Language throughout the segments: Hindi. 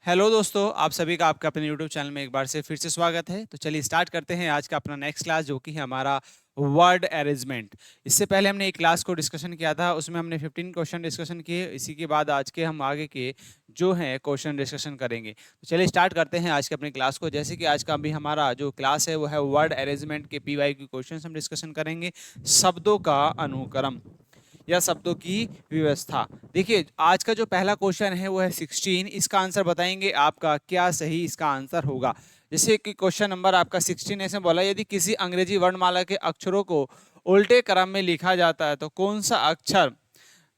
हेलो दोस्तों, आप सभी का आपका अपने यूट्यूब चैनल में एक बार से फिर से स्वागत है। तो चलिए स्टार्ट करते हैं आज का अपना नेक्स्ट क्लास, जो कि है हमारा वर्ड अरेंजमेंट। इससे पहले हमने एक क्लास को डिस्कशन किया था, उसमें हमने 15 क्वेश्चन डिस्कशन किए। इसी के बाद आज के हम आगे के जो हैं क्वेश्चन डिस्कशन करेंगे। तो चलिए स्टार्ट करते हैं आज के अपनी क्लास को। जैसे कि आज का अभी हमारा जो क्लास है वो है वर्ड अरेंजमेंट के PYQ क्वेश्चन हम डिस्कशन करेंगे। शब्दों का अनुक्रम या शब्दों की व्यवस्था। देखिए आज का जो पहला क्वेश्चन है वो है 16। इसका आंसर बताएंगे आपका क्या सही इसका आंसर होगा। जैसे कि क्वेश्चन नंबर आपका 16 ऐसे बोला, यदि किसी अंग्रेजी वर्णमाला के अक्षरों को उल्टे क्रम में लिखा जाता है तो कौन सा अक्षर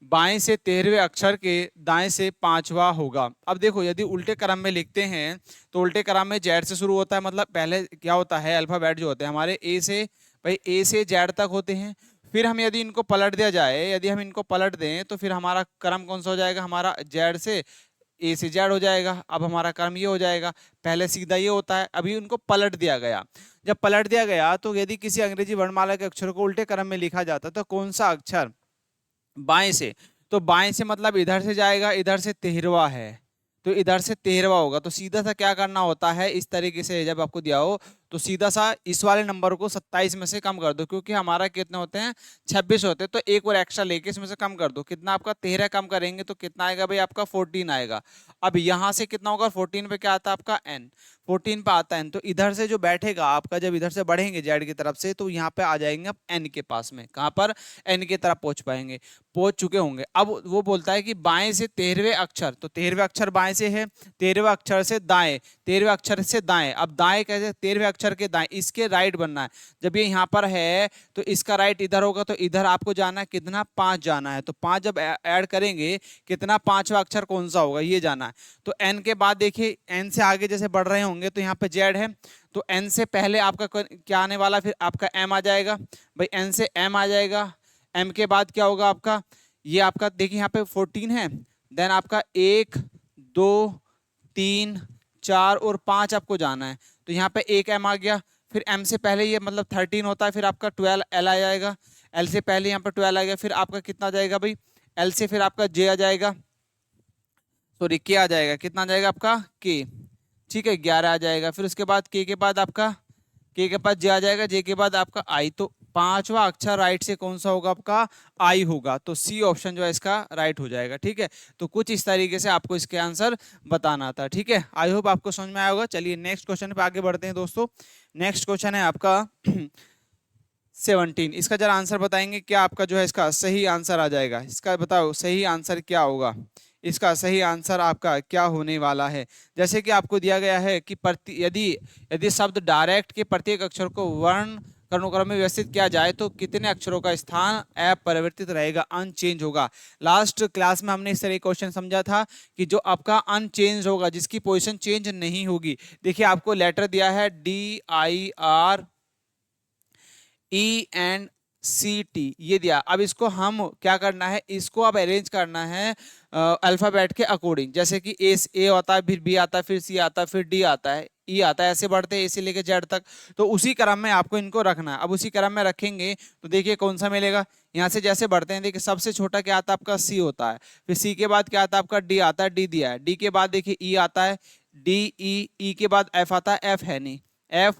बाएं से 13वें अक्षर के दाएं से 5वां होगा। अब देखो यदि उल्टे क्रम में लिखते हैं तो उल्टे क्रम में जेड से शुरू होता है, मतलब पहले क्या होता है अल्फाबेट जो होते हैं हमारे ए से जेड तक होते हैं। फिर हम यदि इनको पलट दिया जाए, यदि हम इनको पलट दें तो फिर हमारा क्रम कौन सा हो जाएगा, हमारा जेड से ए से जेड हो जाएगा। अब हमारा क्रम ये हो जाएगा, पहले सीधा ये होता है, अभी उनको पलट दिया गया। जब पलट दिया गया तो यदि किसी अंग्रेजी वर्णमाला के अक्षर को उल्टे क्रम में लिखा जाता तो कौन सा अक्षर बाएं से, तो बाएं से मतलब इधर से जाएगा, इधर से 13वां है तो इधर से 13वां होगा। तो सीधा सा क्या करना होता है, इस तरीके से जब आपको दिया हो तो सीधा सा इस वाले नंबर को 27 में से कम कर दो, क्योंकि हमारा कितने होते हैं 26 होते हैं। तो एक और एक्स्ट्रा लेके इसमें से कम कर दो, कितना आपका 13 कम करेंगे तो कितना आएगा भाई आपका 14 आएगा। अब यहाँ से कितना होगा 14 पे क्या आता है आपका एन, 14 पे आता है। तो इधर से जो बैठेगा आपका, जब इधर से बढ़ेंगे जेड की तरफ से तो यहाँ पे आ जाएंगे आप एन के पास में, कहाँ पर एन की तरफ पहुंच पाएंगे, पहुंच चुके होंगे। अब वो बोलता है कि बाएं से 13वें अक्षर, तो 13वें अक्षर बाएं से है, 13वें अक्षर से दाएं, 13वें अक्षर से दाएं। अब दाएं कैसे, 13वें अक्षर के दाएं, इसके राइट बनना है। जब ये यहाँ पर है तो इसका राइट इधर होगा, तो इधर आपको जाना है कितना 5 जाना है। तो 5 जब ऐड करेंगे कितना 5वां अक्षर कौन सा होगा ये जाना है। तो एन के बाद देखिए एन से आगे जैसे बढ़ रहे होंगे तो यहाँ पे जेड है, तो एन से पहले आपका क्या आने वाला, फिर आपका एम आ जाएगा। भाई एन से एम आ जाएगा, एम के बाद क्या होगा आपका, ये आपका देखिए यहाँ पे 14 है, देन आपका 1 2 3 4 और 5 आपको जाना है। तो यहाँ पे एक एम आ गया, फिर एम से पहले ये मतलब 13 होता है, फिर आपका 12 एल आ जाएगा, एल से पहले यहाँ पर 12 आ गया, फिर आपका कितना आ जाएगा भाई, एल से फिर आपका जे आ जाएगा, सॉरी के आ जाएगा, कितना आ जाएगा आपका के, ठीक है 11 आ जाएगा। फिर उसके बाद के बाद आपका, के बाद जे आ जाएगा, जे के बाद आपका आई। तो 5वां अक्षर राइट से कौन सा होगा आपका, आई होगा। तो सी ऑप्शन जो है इसका राइट हो जाएगा। ठीक है, तो कुछ इस तरीके से आपको इसके आंसर बताना था। ठीक है, आई होप आपको समझ में आया होगा। चलिए नेक्स्ट क्वेश्चन पे आगे बढ़ते हैं दोस्तों। नेक्स्ट क्वेश्चन है आपका 17। इसका जरा आंसर बताएंगे, क्या आपका जो है इसका सही आंसर आ जाएगा। इसका बताओ सही आंसर क्या होगा, इसका सही आंसर आपका क्या होने वाला है। जैसे कि आपको दिया गया है कि यदि यदि शब्द डायरेक्ट के प्रत्येक अक्षर को वर्ण कर्णक्रम में व्यवस्थित किया जाए तो कितने अक्षरों का स्थान अपरिवर्तित रहेगा, अनचेंज होगा। लास्ट क्लास में हमने इस तरह क्वेश्चन समझा था कि जो आपका अनचेंज होगा, जिसकी पोजीशन चेंज नहीं होगी। देखिए आपको लेटर दिया है DIRENCT ये दिया। अब इसको हम क्या करना है, इसको अब अरेंज करना है अल्फाबेट के अकॉर्डिंग। जैसे कि ए आता है, फिर बी आता है, फिर सी आता है, फिर डी आता है, ई आता है, ऐसे बढ़ते हैं ए से लेके जेड तक। तो उसी क्रम में आपको इनको रखना है। अब उसी क्रम में रखेंगे तो देखिए कौन सा मिलेगा। यहाँ से जैसे बढ़ते हैं देखिए सबसे छोटा क्या आता है आपका सी होता है, फिर सी के बाद क्या आता है आपका डी आता है, डी दिया है, डी के बाद देखिए ई आता है, डी ई के बाद एफ आता है, एफ है नहीं, एफ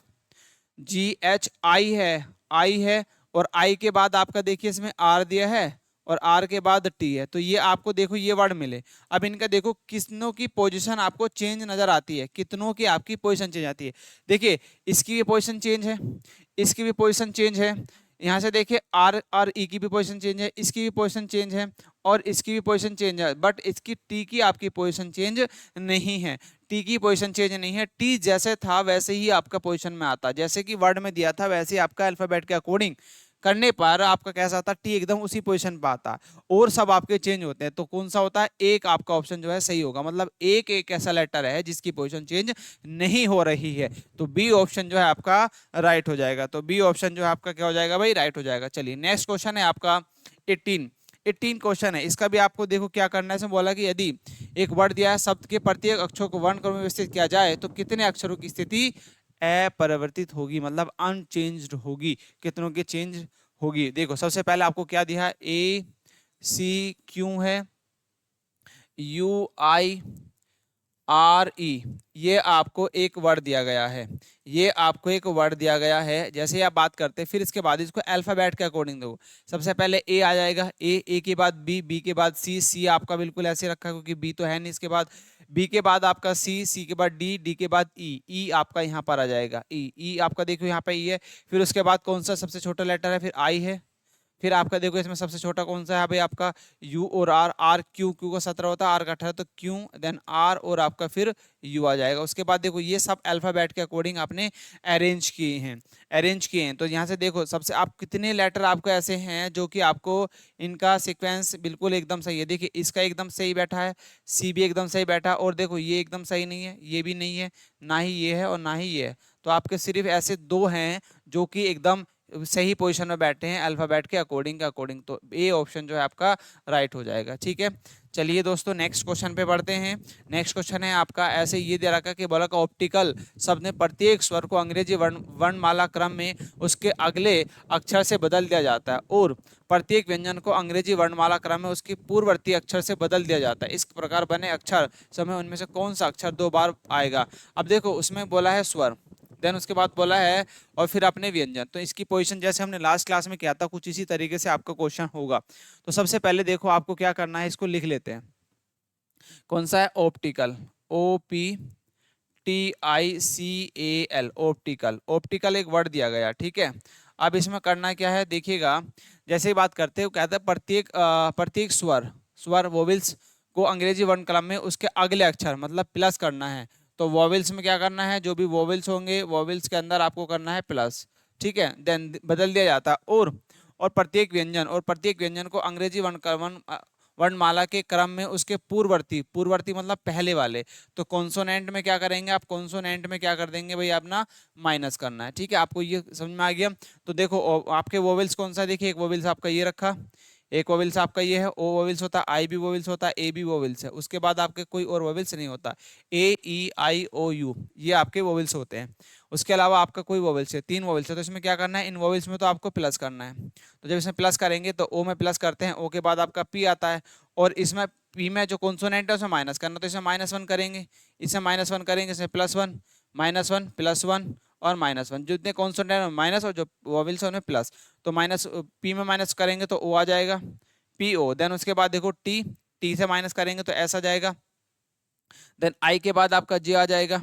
जी एच आई है, और आई के बाद आपका देखिए इसमें आर दिया है, और आर के बाद टी है। तो ये आपको देखो ये वर्ड मिले। अब इनका देखो कितनों की पोजीशन आपको चेंज नजर आती है, कितनों की आपकी पोजीशन चेंज आती है। देखिए इसकी भी पोजीशन चेंज है, इसकी भी पोजीशन चेंज है, यहाँ से देखिए आर और ई की भी पोजीशन चेंज है, इसकी भी पोजीशन चेंज है, और इसकी भी पोजीशन चेंज है। बट इसकी टी की आपकी पोजीशन चेंज नहीं है, टी की पोजीशन चेंज नहीं है। टी जैसे था वैसे ही आपका पोजीशन में आता, जैसे कि वर्ड में दिया था वैसे ही आपका अल्फाबेट के अकॉर्डिंग करने पर आपका कैसा आता, टी एकदम उसी पोजीशन पर आता, और सब आपके चेंज होते हैं। तो कौन सा होता है, एक आपका ऑप्शन जो है सही होगा। मतलब एक एक ऐसा लेटर है जिसकी पोजीशन चेंज नहीं हो रही है। तो बी ऑप्शन जो है आपका राइट हो जाएगा। तो बी ऑप्शन जो है आपका क्या हो जाएगा भाई, राइट हो जाएगा। चलिए नेक्स्ट क्वेश्चन है आपका 18 क्वेश्चन है। इसका भी आपको देखो क्या करना है। इसमें बोला कि यदि एक वर्ड दिया है, शब्द के प्रत्येक अक्षर को वर्ण क्रम में व्यवस्थित किया जाए तो कितने अक्षरों की स्थिति अपरिवर्तित होगी, मतलब अनचेंज्ड होगी, कितनों की चेंज होगी। देखो सबसे पहले आपको क्या दिया है, A C Q है, U I आर ई, ये आपको एक वर्ड दिया गया है, ये आपको एक वर्ड दिया गया है। जैसे ही आप बात करते हैं फिर इसके बाद इसको अल्फाबेट के अकॉर्डिंग दो। सबसे पहले ए आ जाएगा, ए के बाद बी, बी के बाद सी, सी आपका बिल्कुल ऐसे रखा क्योंकि बी तो है नहीं। इसके बाद बी के बाद आपका सी, सी के बाद डी, डी के बाद ई, ई आपका यहाँ पर आ जाएगा, ई, ई आपका देखो यहाँ पे ई है। फिर उसके बाद कौन सा सबसे छोटा लेटर है, फिर आई है। फिर आपका देखो इसमें सबसे छोटा कौन सा है भाई, आपका यू और आर, आर क्यू, क्यू का 17 होता है, आर का 18, तो क्यू देन आर और आपका फिर यू आ जाएगा। उसके बाद देखो ये सब अल्फाबेट के अकॉर्डिंग आपने अरेंज किए हैं, अरेंज किए हैं। तो यहाँ से देखो सबसे आप कितने लेटर आपको ऐसे हैं जो कि आपको इनका सीक्वेंस बिल्कुल एकदम सही है। देखिए इसका एकदम सही बैठा है, सी भी एकदम सही बैठा है, और देखो ये एकदम सही नहीं है, ये भी नहीं है, ना ही ये है और ना ही ये है। तो आपके सिर्फ ऐसे दो हैं जो कि एकदम सही पोजीशन में बैठे हैं अल्फाबेट के अकॉर्डिंग, तो ए ऑप्शन जो है आपका राइट हो जाएगा। ठीक है, चलिए दोस्तों नेक्स्ट क्वेश्चन पे बढ़ते हैं। नेक्स्ट क्वेश्चन है आपका ऐसे ये दे रखा कि बोला का ऑप्टिकल शब्द ने प्रत्येक स्वर को अंग्रेजी वर्णमाला क्रम में उसके अगले अक्षर से बदल दिया जाता है, और प्रत्येक व्यंजन को अंग्रेजी वर्णमाला क्रम में उसके पूर्ववर्ती अक्षर से बदल दिया जाता है। इस प्रकार बने अक्षर समय उनमें से कौन सा अक्षर दो बार आएगा। अब देखो उसमें बोला है स्वर, देन उसके बाद बोला है और फिर अपने व्यंजन। तो इसकी पोजीशन जैसे हमने लास्ट क्लास में किया था कुछ इसी तरीके से आपका क्वेश्चन होगा। तो सबसे पहले देखो आपको क्या करना है, इसको लिख लेते हैं। कौन सा है, optical, O P T I C A L, optical, optical एक वर्ड दिया गया। ठीक है, अब इसमें करना क्या है देखिएगा, जैसे ही बात करते हैं कहते हैं प्रत्येक स्वर, स्वर वोवेल्स को अंग्रेजी वर्ण क्रम में उसके अगले अक्षर मतलब प्लस करना है। तो वोवेल्स में क्या करना है, जो भी वोवेल्स होंगे वोवेल्स के अंदर आपको करना है प्लस। ठीक है, देन बदल दिया जाता है। और प्रत्येक व्यंजन को अंग्रेजी वर्णमाला के क्रम में उसके पूर्ववर्ती मतलब पहले वाले। तो कॉन्सोनेंट में क्या करेंगे आप, कॉन्सोनेंट में क्या कर देंगे भाई, अपना माइनस करना है। ठीक है, आपको ये समझ में आ गया। तो देखो आपके वोवेल्स कौन सा, देखिए एक वोवेल्स आपका ये रखा, एक वोवेल्स आपका ये है, ओ वोवेल्स होता है, आई भी वोवेल्स होता है, ए भी वोवेल्स है। उसके बाद आपके कोई और वोवेल्स नहीं होता, ए ई आई ओ यू ये आपके वोवेल्स होते हैं। उसके अलावा आपका कोई वोवेल्स है, 3 वोवेल्स है। तो इसमें क्या करना है, इन वोवेल्स में तो आपको प्लस करना है। तो जब इसमें प्लस करेंगे तो ओ में प्लस करते हैं, ओ के बाद आपका पी आता है, और इसमें पी में जो कॉन्सोनेंट है उसमें माइनस करना। तो इसमें -1 करेंगे, इसमें -1 करेंगे, इसमें +1, -1 +1 और -1, जो इतने कॉन्सोनेंट है माइनस और जो वोवेल्स है उनमें प्लस। तो माइनस पी में माइनस करेंगे तो ओ आ जाएगा, पी ओ। देन उसके बाद देखो टी, टी से माइनस करेंगे तो ऐसा जाएगा। देन आई के बाद आपका जे आ जाएगा,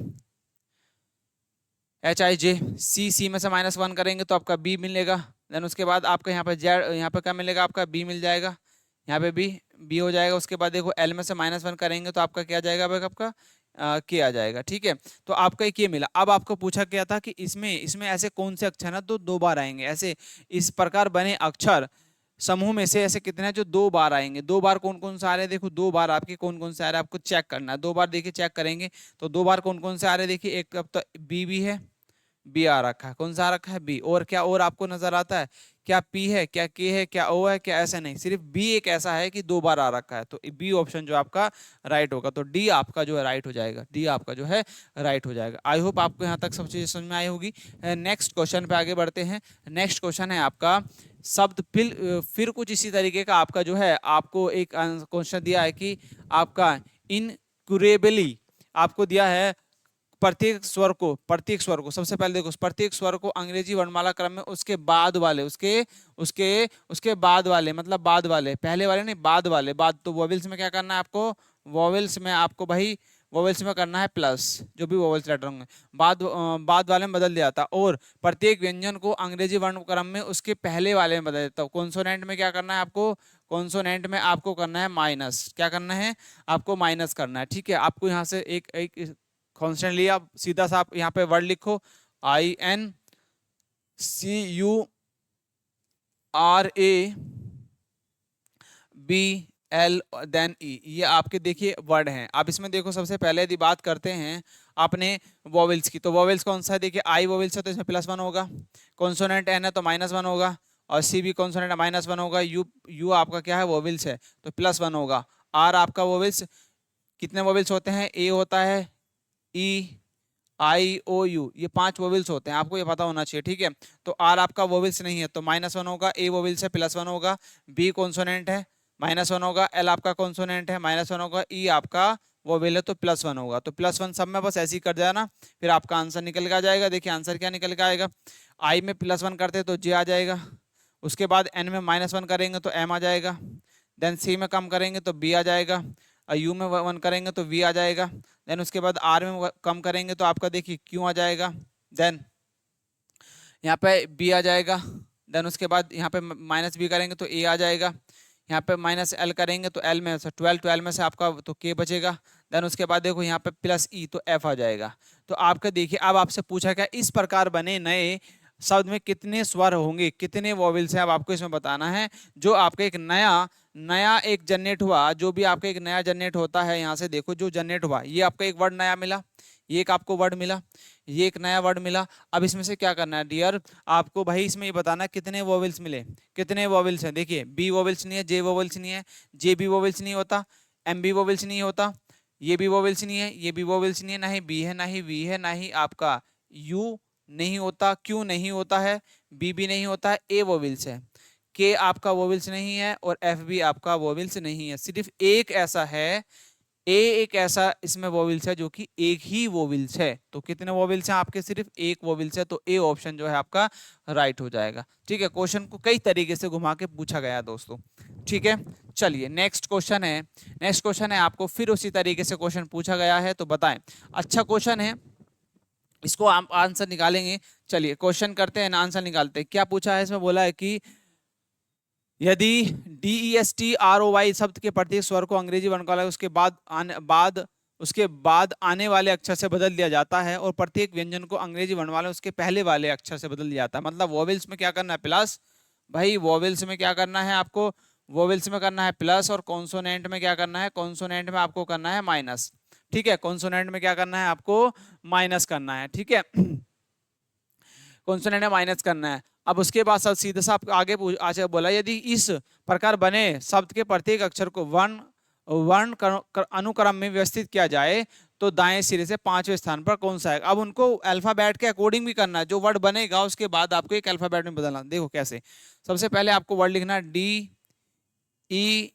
एच आई जे, सी, सी में से -1 करेंगे तो आपका बी मिलेगा। देन उसके बाद आपका यहाँ पे जेड, यहाँ पे क्या मिलेगा, आपका बी मिल जाएगा, यहाँ पे बी हो जाएगा। उसके बाद देखो एल में से -1 करेंगे तो आपका क्या जाएगा भाई, आपका के आ जाएगा। ठीक है, तो आपका एक ये मिला। अब आपको पूछा गया था कि इसमें इसमें ऐसे कौन से अक्षर ना तो 2 बार आएंगे, ऐसे इस प्रकार बने अक्षर समूह में से ऐसे कितने हैं जो 2 बार आएंगे। 2 बार कौन कौन से आ रहे हैं, देखो 2 बार आपके कौन कौन से आ रहे हैं आपको चेक करना है। 2 बार देखिए चेक करेंगे तो 2 बार कौन कौन से आ रहे हैं, देखिए एक अब तो बी भी है, बी आ रखा है, कौन सा आ रखा है, बी। और क्या और आपको नजर आता है, क्या पी है, क्या के है, क्या ओ है, क्या ऐसा नहीं, सिर्फ बी एक ऐसा है कि 2 बार आ रखा है। तो बी ऑप्शन जो आपका राइट होगा, तो डी आपका जो है राइट हो जाएगा, डी आपका जो है राइट हो जाएगा। आई होप आपको यहाँ तक सब चीजें समझ में आई होगी। नेक्स्ट क्वेश्चन पे आगे बढ़ते हैं। नेक्स्ट क्वेश्चन है आपका शब्द फिर कुछ इसी तरीके का आपका जो है, आपको एक क्वेश्चन दिया है कि आपका इनक्यूरेबली आपको दिया है प्रत्येक स्वर को सबसे पहले देखो प्रत्येक स्वर को अंग्रेजी वर्णमाला क्रम में उसके बाद वाले उसके उसके उसके बाद वाले मतलब बाद वाले, पहले वाले नहीं बाद वाले, बाद। तो वोवेल्स में क्या करना है आपको, वोवेल्स में आपको भाई वोवेल्स में करना है प्लस, जो भी वोवेल्स लेटर होंगे बाद वाले में बदल दिया था। और प्रत्येक व्यंजन को अंग्रेजी वर्ण क्रम में उसके पहले वाले में बदल देता हूँ। कॉन्सोनेंट में क्या करना है आपको, कॉन्सोनेंट में आपको करना है माइनस, क्या करना है आपको माइनस करना है। ठीक है, आपको यहाँ से एक एक कॉन्स्टेंट लिया, सीधा सा आप यहाँ पे वर्ड लिखो INCURABL देन ई, ये आपके देखिए वर्ड हैं। आप इसमें देखो सबसे पहले यदि बात करते हैं आपने वोवेल्स की, तो वोवेल्स कौन सा है, देखिए आई वोवेल्स है तो इसमें +1 होगा, कॉन्सोनेंट एन है तो -1 होगा, और सी भी कॉन्सोनेंट -1 होगा, यू आपका क्या है वोवेल्स है तो +1 होगा। आर आपका वोवेल्स, कितने वोवेल्स होते हैं, ए होता है, ई आई ओ यू, ये 5 वोवेल्स होते हैं, आपको ये पता होना चाहिए। ठीक है, तो आर आपका वोवेल्स नहीं है तो -1 होगा, ए वोवेल्स है +1 होगा, बी कॉन्सोनेंट है -1 होगा, एल आपका कॉन्सोनेंट है -1 होगा, ई आपका वोवेल है तो +1 होगा, तो +1 सब में बस ऐसे ही कर जाना, फिर आपका आंसर निकल के आ जाएगा। देखिए आंसर क्या निकल के आएगा, आई में +1 करते तो जे आ जाएगा, उसके बाद एन में -1 करेंगे तो एम आ जाएगा, देन सी में कम करेंगे तो बी आ जाएगा, और यू में 1 करेंगे तो वी आ जाएगा, देन उसके बाद आर में कम करेंगे तो आपका देखिए क्यू आ जाएगा, देन यहाँ पे बी आ जाएगा, देन उसके बाद यहाँ पे -b करेंगे तो ए आ जाएगा, यहाँ पे -l करेंगे तो l में से 12 में से आपका तो k बचेगा, देन उसके बाद देखो यहाँ पे +e तो f आ जाएगा। तो आपका देखिए अब आपसे पूछा क्या, इस प्रकार बने नए शब्द में कितने स्वर होंगे, कितने वॉवेल्स हैं, अब आपको इसमें बताना है। जो आपका एक नया एक जनरेट हुआ, जो भी आपका एक नया जनरेट होता है, यहाँ से देखो जो जनरेट हुआ, ये आपका एक वर्ड नया मिला, ये एक आपको वर्ड मिला, ये एक नया वर्ड मिला। अब इसमें से क्या करना है डियर, आपको भाई इसमें ये बताना है कितने वोवेल्स मिले, कितने वोवेल्स हैं। देखिए बी वोवेल्स नहीं है, जे वोवेल्स नहीं है, जे बी वोवेल्स नहीं होता, एम बी वोवेल्स नहीं होता, ये भी वोवेल्स नहीं है, ये भी वोवेल्स नहीं है, ना ही बी है, ना ही वी है, ना ही आपका यू नहीं होता, क्यू नहीं होता है, बी भी नहीं होता है, ए वोवेल्स है, के आपका वोवेल्स नहीं है, और एफ भी आपका वोवेल्स नहीं है। सिर्फ एक ऐसा है, ए एक ऐसा इसमें वोवेल्स है जो कि एक ही वोवेल्स है। तो कितने वोवेल्स हैं आपके, सिर्फ एक वोवेल्स है, तो ए ऑप्शन जो है आपका राइट हो जाएगा। ठीक है, क्वेश्चन को कई तरीके से घुमा के पूछा गया दोस्तों। ठीक है, चलिए नेक्स्ट क्वेश्चन है। नेक्स्ट क्वेश्चन है आपको फिर उसी तरीके से क्वेश्चन पूछा गया है, तो बताएं। अच्छा क्वेश्चन है, इसको आप आंसर निकालेंगे। चलिए क्वेश्चन करते हैं ना, आंसर निकालते हैं। क्या पूछा है इसमें, बोला है कि यदि DESTROY शब्द के प्रत्येक स्वर को अंग्रेजी वर्णमाला उसके बाद आने वाले अक्षर से बदल दिया जाता है, और प्रत्येक व्यंजन को अंग्रेजी वर्णमाला उसके पहले वाले अक्षर से बदल दिया जाता है। मतलब वोवेल्स में क्या करना है, प्लस। भाई वोवेल्स में क्या करना है आपको, वोवेल्स में करना है प्लस, और कॉन्सोनेंट में क्या करना है, कॉन्सोनेंट में आपको करना है माइनस। ठीक है, कॉन्सोनेंट में क्या करना है आपको, माइनस करना है। ठीक है, कॉन्सोनेंट में माइनस करना है। अब उसके बाद सब सीधा सा आगे अच्छा बोला, यदि इस प्रकार बने शब्द के प्रत्येक अक्षर को वर्ण अनुक्रम में व्यवस्थित किया जाए तो दाएं सिरे से 5वें स्थान पर कौन सा है। अब उनको अल्फाबेट के अकॉर्डिंग भी करना है, जो वर्ड बनेगा उसके बाद आपको एक अल्फाबेट में बदलना। देखो कैसे, सबसे पहले आपको वर्ड लिखना है DESTRO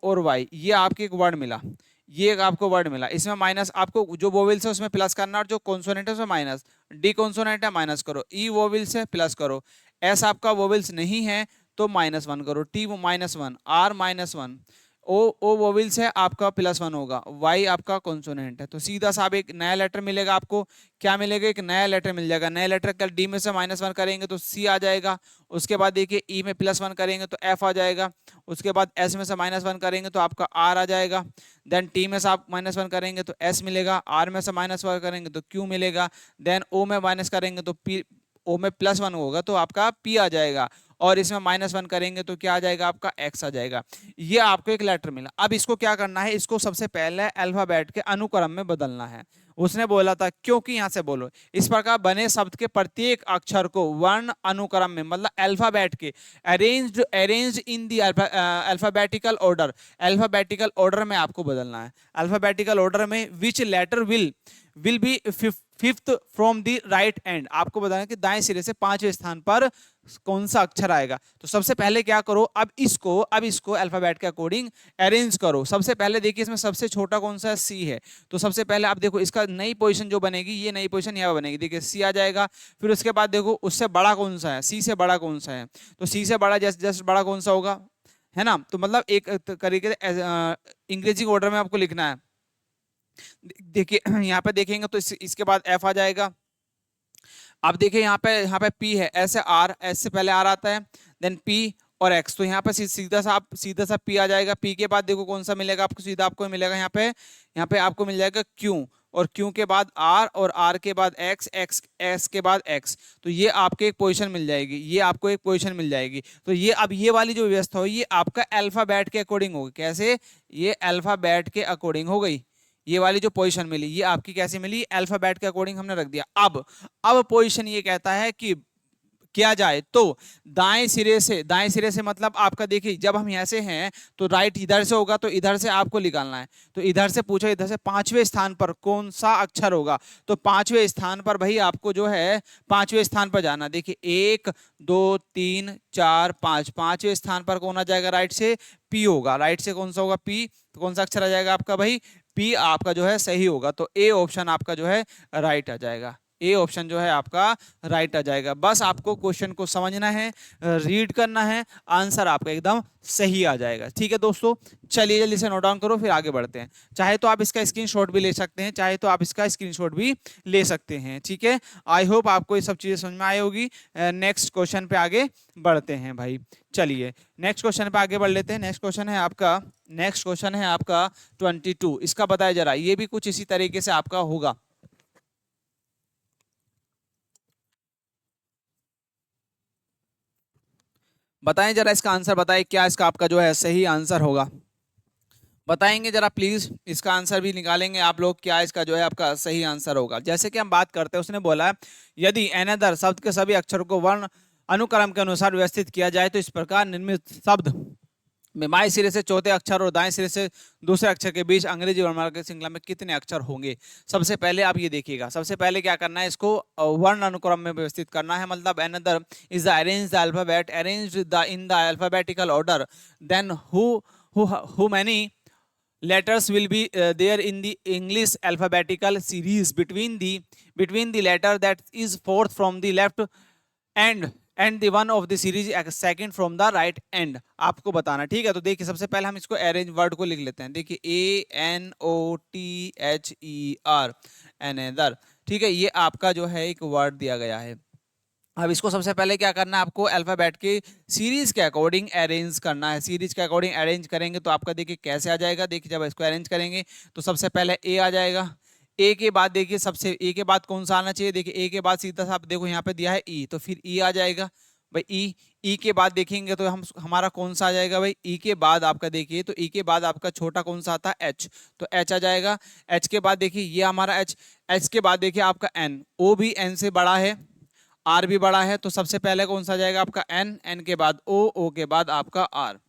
और वाई, ये आपके एक वर्ड मिला, ये एक आपको वर्ड मिला। इसमें माइनस, आपको जो वोवेल्स है उसमें प्लस करना, और जो कॉन्सोनेंट है उसमें माइनस। डी कॉन्सोनेंट है माइनस करो, ई वोवेल्स है प्लस करो, एस आपका वोवेल्स नहीं है तो -1 करो, टी -1, आर -1, ओ वोवेल्स है आपका +1 होगा, वाई आपका कॉन्सोनेंट है। तो सीधा सा एक नया लेटर मिलेगा आपको। क्या मिलेगा, एक नया लेटर मिल जाएगा। नया लेटर कल डी में से -1 करेंगे तो सी आ जाएगा, उसके बाद देखिए ई में +1 करेंगे तो एफ आ जाएगा, उसके बाद एस में से -1 करेंगे तो आपका आर आ जाएगा, देन टी में से आप -1 करेंगे तो एस मिलेगा, आर में से -1 करेंगे तो क्यू मिलेगा, देन ओ में माइनस करेंगे तो पी, ओ में +1 होगा तो आपका पी आ जाएगा, और इसमें -1 करेंगे तो क्या आ जाएगा आपका एक्स आ जाएगा। ये आपको एक लेटर मिला। अब इसको क्या करना है, इसको सबसे पहले अल्फाबेट के अनुक्रम में बदलना है। उसने बोला था, क्योंकि यहां से बोलो, इस प्रकार बने शब्द के प्रत्येक अक्षर को वर्ण अनुक्रम में, मतलब अल्फाबेट के arranged in the alphabetical order, alphabetical order में आपको बदलना है। अल्फाबेटिकल ऑर्डर में which letter will be fifth from the right end, आपको बताना कि दाएं सिरे से 5वें स्थान पर कौन सा अक्षर आएगा। तो सबसे पहले क्या करो, अब इसको अल्फाबेट के अकॉर्डिंग अरेंज करो। सबसे पहले देखिए इसमें सबसे छोटा कौन सा है, सी है, तो सबसे पहले आप देखो इसका नई पोजीशन जो बनेगी, ये नई पोजीशन यहाँ बनेगी, देखिए सी आ जाएगा। फिर उसके बाद देखो उससे बड़ा कौन सा है, सी से बड़ा कौन सा है, तो सी से बड़ा जस्ट बड़ा कौन सा होगा, है ना। तो मतलब एक तरीके से इंग्रेजी ऑर्डर में आपको लिखना है। देखिए यहाँ पे देखेंगे तो इसके बाद एफ आ जाएगा। अब देखिए यहाँ पे पी है, ऐसे आर, एस से पहले आर आता है, देन पी और एक्स, तो यहाँ पे सीधा सा पी आ जाएगा। पी के बाद देखो कौन सा मिलेगा आपको, सीधा आपको मिलेगा यहाँ पे आपको मिल जाएगा क्यू, और क्यू के बाद आर, और आर के बाद एक्स, एक्स के बाद एक्स। तो ये आपके एक पोजीशन मिल जाएगी, ये आपको एक पोजीशन मिल जाएगी। तो ये अब ये वाली जो व्यवस्था हो, ये आपका अल्फाबेट के अकॉर्डिंग होगी। कैसे, ये अल्फाबेट के अकॉर्डिंग हो गई। ये वाली जो पोजीशन मिली, ये आपकी कैसे मिली, अल्फाबेट के अकॉर्डिंग हमने रख दिया। अब पोजीशन ये कहता है कि किया जाए तो दाएं सिरे से मतलब आपका देखिए जब हम ऐसे हैं तो राइट इधर से होगा, तो इधर से आपको निकालना है। तो इधर से पूछा, इधर से पांचवें स्थान पर कौन सा अक्षर होगा, तो पांचवें स्थान पर भाई आपको जो है पांचवें स्थान पर जाना। देखिए 1 2 3 4 5, पांचवें स्थान पर कौन आ जाएगा राइट से, पी होगा। राइट से कौन सा होगा, पी। तो कौन सा अक्षर आ जाएगा आपका भाई, पी आपका जो है सही होगा। तो ए ऑप्शन आपका जो है राइट आ जाएगा। ए ऑप्शन जो है आपका राइट आ जाएगा। बस आपको क्वेश्चन को समझना है, रीड करना है, आंसर आपका एकदम सही आ जाएगा। ठीक है दोस्तों, चलिए जल्दी से नोट डाउन करो, फिर आगे बढ़ते हैं। चाहे तो आप इसका स्क्रीनशॉट भी ले सकते हैं, चाहे तो आप इसका स्क्रीनशॉट भी ले सकते हैं। ठीक है, आई होप आपको ये सब चीजें समझ में आई होगी। नेक्स्ट क्वेश्चन पे आगे बढ़ते हैं भाई। चलिए नेक्स्ट क्वेश्चन पे आगे बढ़ लेते हैं। नेक्स्ट क्वेश्चन है आपका 22। इसका बताया जरा, ये भी कुछ इसी तरीके से आपका होगा। बताएं जरा इसका आंसर, बताएं क्या इसका आपका जो है सही आंसर होगा। बताएंगे जरा प्लीज, इसका आंसर भी निकालेंगे आप लोग, क्या इसका जो है आपका सही आंसर होगा। जैसे कि हम बात करते हैं, उसने बोला है यदि एनदर शब्द के सभी अक्षरों को वर्ण अनुक्रम के अनुसार व्यवस्थित किया जाए तो इस प्रकार निर्मित शब्द में बाएं सिरे से चौथे अक्षर और दाएं सिरे से दूसरे अक्षर के बीच अंग्रेजी वर्णमाला की श्रृंखला में कितने अक्षर होंगे। सबसे पहले आप ये देखिएगा, सबसे पहले क्या करना है, इसको वर्ण अनुक्रम में व्यवस्थित करना है। मतलब another is the arrange the alphabet arrange the in the alphabetical order, then how many letters will be there in the English alphabetical series between the letter that is fourth from the left and the one of the series second from the right end, आपको बताना। ठीक है, तो देखिए सबसे पहले हम इसको अरेंज वर्ड को लिख लेते हैं। देखिए ANOTHER, एनेदर। ठीक है, ये आपका जो है एक वर्ड दिया गया है। अब इसको सबसे पहले क्या करना है, आपको अल्फाबेट के सीरीज के अकॉर्डिंग अरेंज करना है। सीरीज के अकॉर्डिंग अरेंज करेंगे तो आपका देखिए कैसे आ जाएगा। देखिए जब इसको अरेंज करेंगे तो सबसे पहले ए आ जाएगा। ए के बाद देखिए सबसे ए के बाद कौन सा आना चाहिए, देखिए ए के बाद सीधा सा आप देखो यहाँ पे दिया है ई, तो फिर ई आ जाएगा भाई। ई ई के बाद देखेंगे तो हम हमारा कौन सा आ जाएगा भाई, ई के बाद आपका देखिए, तो ई के बाद आपका छोटा कौन सा आता है, एच, तो एच आ जाएगा। एच के बाद देखिए ये हमारा एच। एच के बाद देखिए आपका एन, ओ भी एन से बड़ा है, आर भी बड़ा है, तो सबसे पहले कौन सा जाएगा आपका एन, एन के बाद ओ, ओ के बाद आपका आर।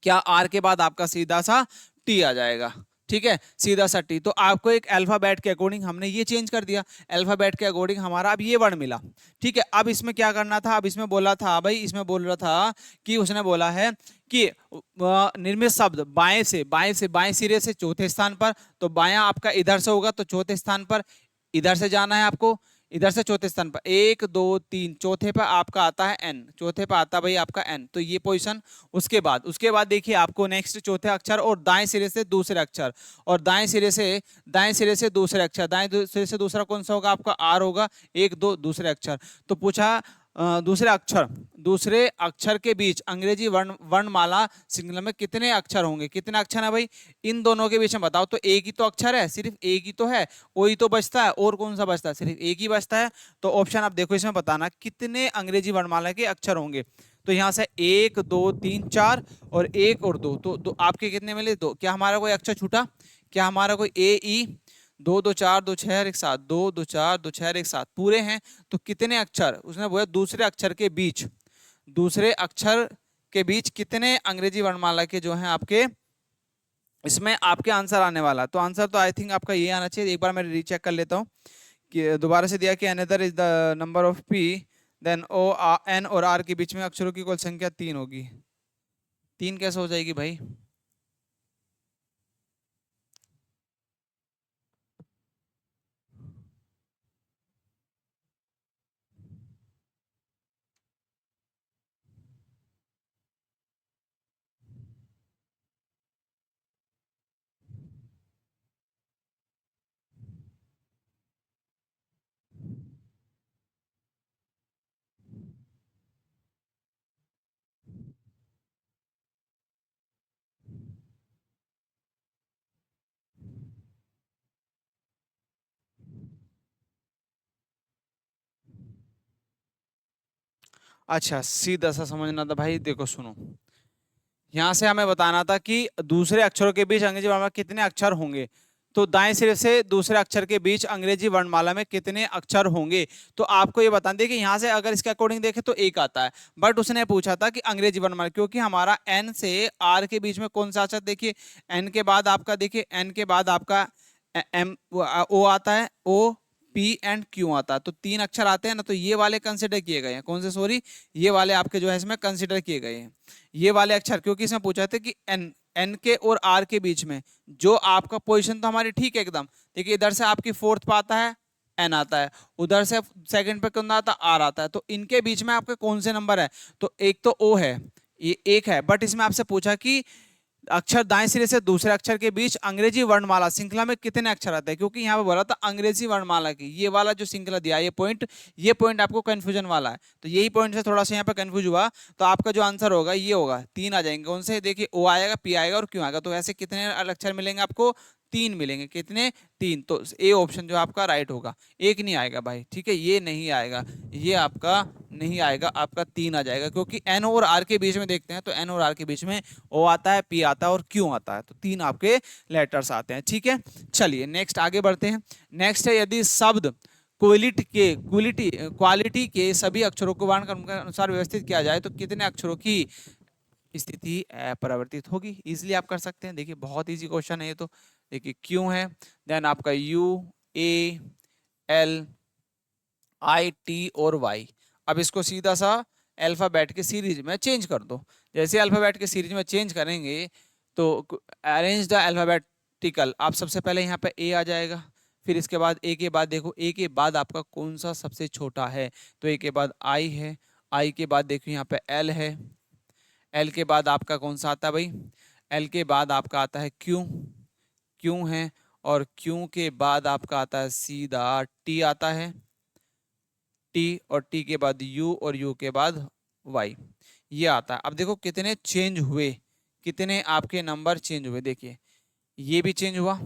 क्या आर के बाद आपका सीधा सा टी आ जाएगा। ठीक है, सीधा सा टी। तो आपको एक अल्फाबेट के अकॉर्डिंग हमने ये चेंज कर दिया, अल्फाबेट के अकॉर्डिंग हमारा अब ये वर्ड मिला। ठीक है, अब इसमें क्या करना था, अब इसमें बोला था भाई, इसमें बोल रहा था कि उसने बोला है कि निर्मित शब्द बाएं सिरे से चौथे स्थान पर, तो बायां आपका इधर से होगा, तो चौथे स्थान पर इधर से जाना है आपको, इधर से चौथे स्थान पर 1 2 3, चौथे पर आपका आता है एन, चौथे पर आता है भाई आपका एन, तो ये पोजीशन। उसके बाद देखिए आपको नेक्स्ट चौथे अक्षर और दाएं सिरे से दूसरे अक्षर, और दाएं सिरे से दूसरे अक्षर, दाएं सिरे से दूसरा कौन सा होगा आपका आर होगा, 1 2 दूसरे अक्षर। तो पूछा दूसरे अक्षर के बीच अंग्रेजी वर्णमाला श्रृंखला में कितने अक्षर होंगे, कितने अक्षर है भाई इन दोनों के बीच में, बताओ। तो एक ही तो अक्षर है, सिर्फ एक ही तो है, ओ ही तो बचता है, और कौन सा बचता है, सिर्फ एक ही बचता है। तो ऑप्शन आप देखो, इसमें बताना कितने अंग्रेजी वर्णमाला के अक्षर होंगे। तो यहाँ से 1 2 3 4 और 1 और 2, तो आपके कितने मिले, 2। क्या हमारा कोई अक्षर छूटा, क्या हमारा कोई ए ई, 2 2 4 2 6 1 7, 2 2 4 2 6 1 7 पूरे हैं। तो कितने अक्षर, उसने बोला दूसरे अक्षर के बीच कितने अंग्रेजी वर्णमाला के जो हैं आपके इसमें आपके आंसर आने वाला। तो आंसर तो आई थिंक आपका ये आना चाहिए। एक बार मैं रीचेक कर लेता हूँ कि दोबारा से दिया कि another is the number of P, then O N और आर के बीच में अक्षरों की कुल संख्या 3 होगी। 3 कैसे हो जाएगी भाई, अच्छा सीधा सा समझना था भाई। देखो सुनो, यहाँ से हमें बताना था कि दूसरे अक्षरों के बीच अंग्रेजी वर्णमाला में कितने अक्षर होंगे। तो दाएं सिरे से दूसरे अक्षर के बीच अंग्रेजी वर्णमाला में कितने अक्षर होंगे। तो आपको ये बता दें कि यहाँ से अगर इसके अकॉर्डिंग देखें तो एक आता है, बट उसने पूछा था कि अंग्रेजी वर्णमाला, क्योंकि हमारा एन से आर के बीच में कौन सा अक्षर, देखिए एन के बाद आपका, देखिए एन के बाद आपका एम ओ आता है, ओ पी एंड क्यू आता है, तो तीन अक्षर आते हैं ना, तो ये वाले कंसिडर किए गए हैं। कौन से, सॉरी, ये वाले आपके जो है इसमें कंसिडर किए गए हैं, ये वाले अक्षर, क्योंकि इसमें पूछा था कि एन के और आर के बीच में जो आपका पोजीशन तो हमारी ठीक है एकदम। देखिए इधर से आपकी फोर्थ पे आता है एन आता है, उधर से सेकंड पे कौन आता है, आर आता है, तो इनके बीच में आपके कौन से नंबर है, तो एक तो ओ है, ये एक है, बट इसमें आपसे पूछा कि अक्षर दाएं सिरे से दूसरे अक्षर के बीच अंग्रेजी वर्णमाला श्रृंखला में कितने अक्षर आते हैं, क्योंकि यहाँ पे बोला था अंग्रेजी वर्णमाला की, ये वाला जो श्रृंखला दिया ये पॉइंट आपको कंफ्यूजन वाला है, तो यही पॉइंट से थोड़ा सा यहाँ पे कंफ्यूज हुआ। तो आपका जो आंसर होगा ये होगा, तीन आ जाएंगे। कौन से, देखिए ओ आएगा, पी आएगा और क्यों आएगा, तो ऐसे कितने अक्षर मिलेंगे आपको, तीन मिलेंगे। कितने, तीन। तो ए ऑप्शन जो आपका राइट होगा, एक नहीं आएगा भाई, ठीक है, ये नहीं आएगा, ये आपका नहीं आएगा, आपका तीन आ जाएगा, क्योंकि एन और आर के बीच में देखते हैं तो एन और आर के बीच में ओ आता है, पी आता है और क्यू आता है, तो तीन आपके लेटर्स आते हैं, ठीक है। चलिए नेक्स्ट आगे बढ़ते हैं। नेक्स्ट है, यदि शब्द क्वालिटी के सभी अक्षरों को वर्ण के अनुसार व्यवस्थित किया जाए तो कितने अक्षरों की स्थिति अपरिवर्तित होगी। इजिली आप कर सकते हैं, देखिए बहुत इजी क्वेश्चन है ये तो। देखिए क्यू है, देन आपका you, A, L, I, T और वाई। अब इसको सीधा सा अल्फाबेट के सीरीज में चेंज कर दो। जैसे अल्फाबेट के सीरीज में चेंज करेंगे तो अरेंज द अल्फाबेटिकल, आप सबसे पहले यहाँ पे ए आ जाएगा, फिर इसके बाद ए के बाद देखो, ए के बाद आपका कौन सा सबसे छोटा है, तो ए के बाद आई है, आई के बाद देखो यहाँ पे एल है, एल के बाद आपका कौन सा आता है भाई, एल के बाद आपका आता है क्यू, क्यू है, और क्यू के बाद आपका आता है सीधा टी आता है, टी, और टी के बाद यू, और यू के बाद वाई, ये आता है। अब देखो कितने चेंज हुए, कितने आपके नंबर चेंज हुए, देखिए ये भी चेंज हुआ,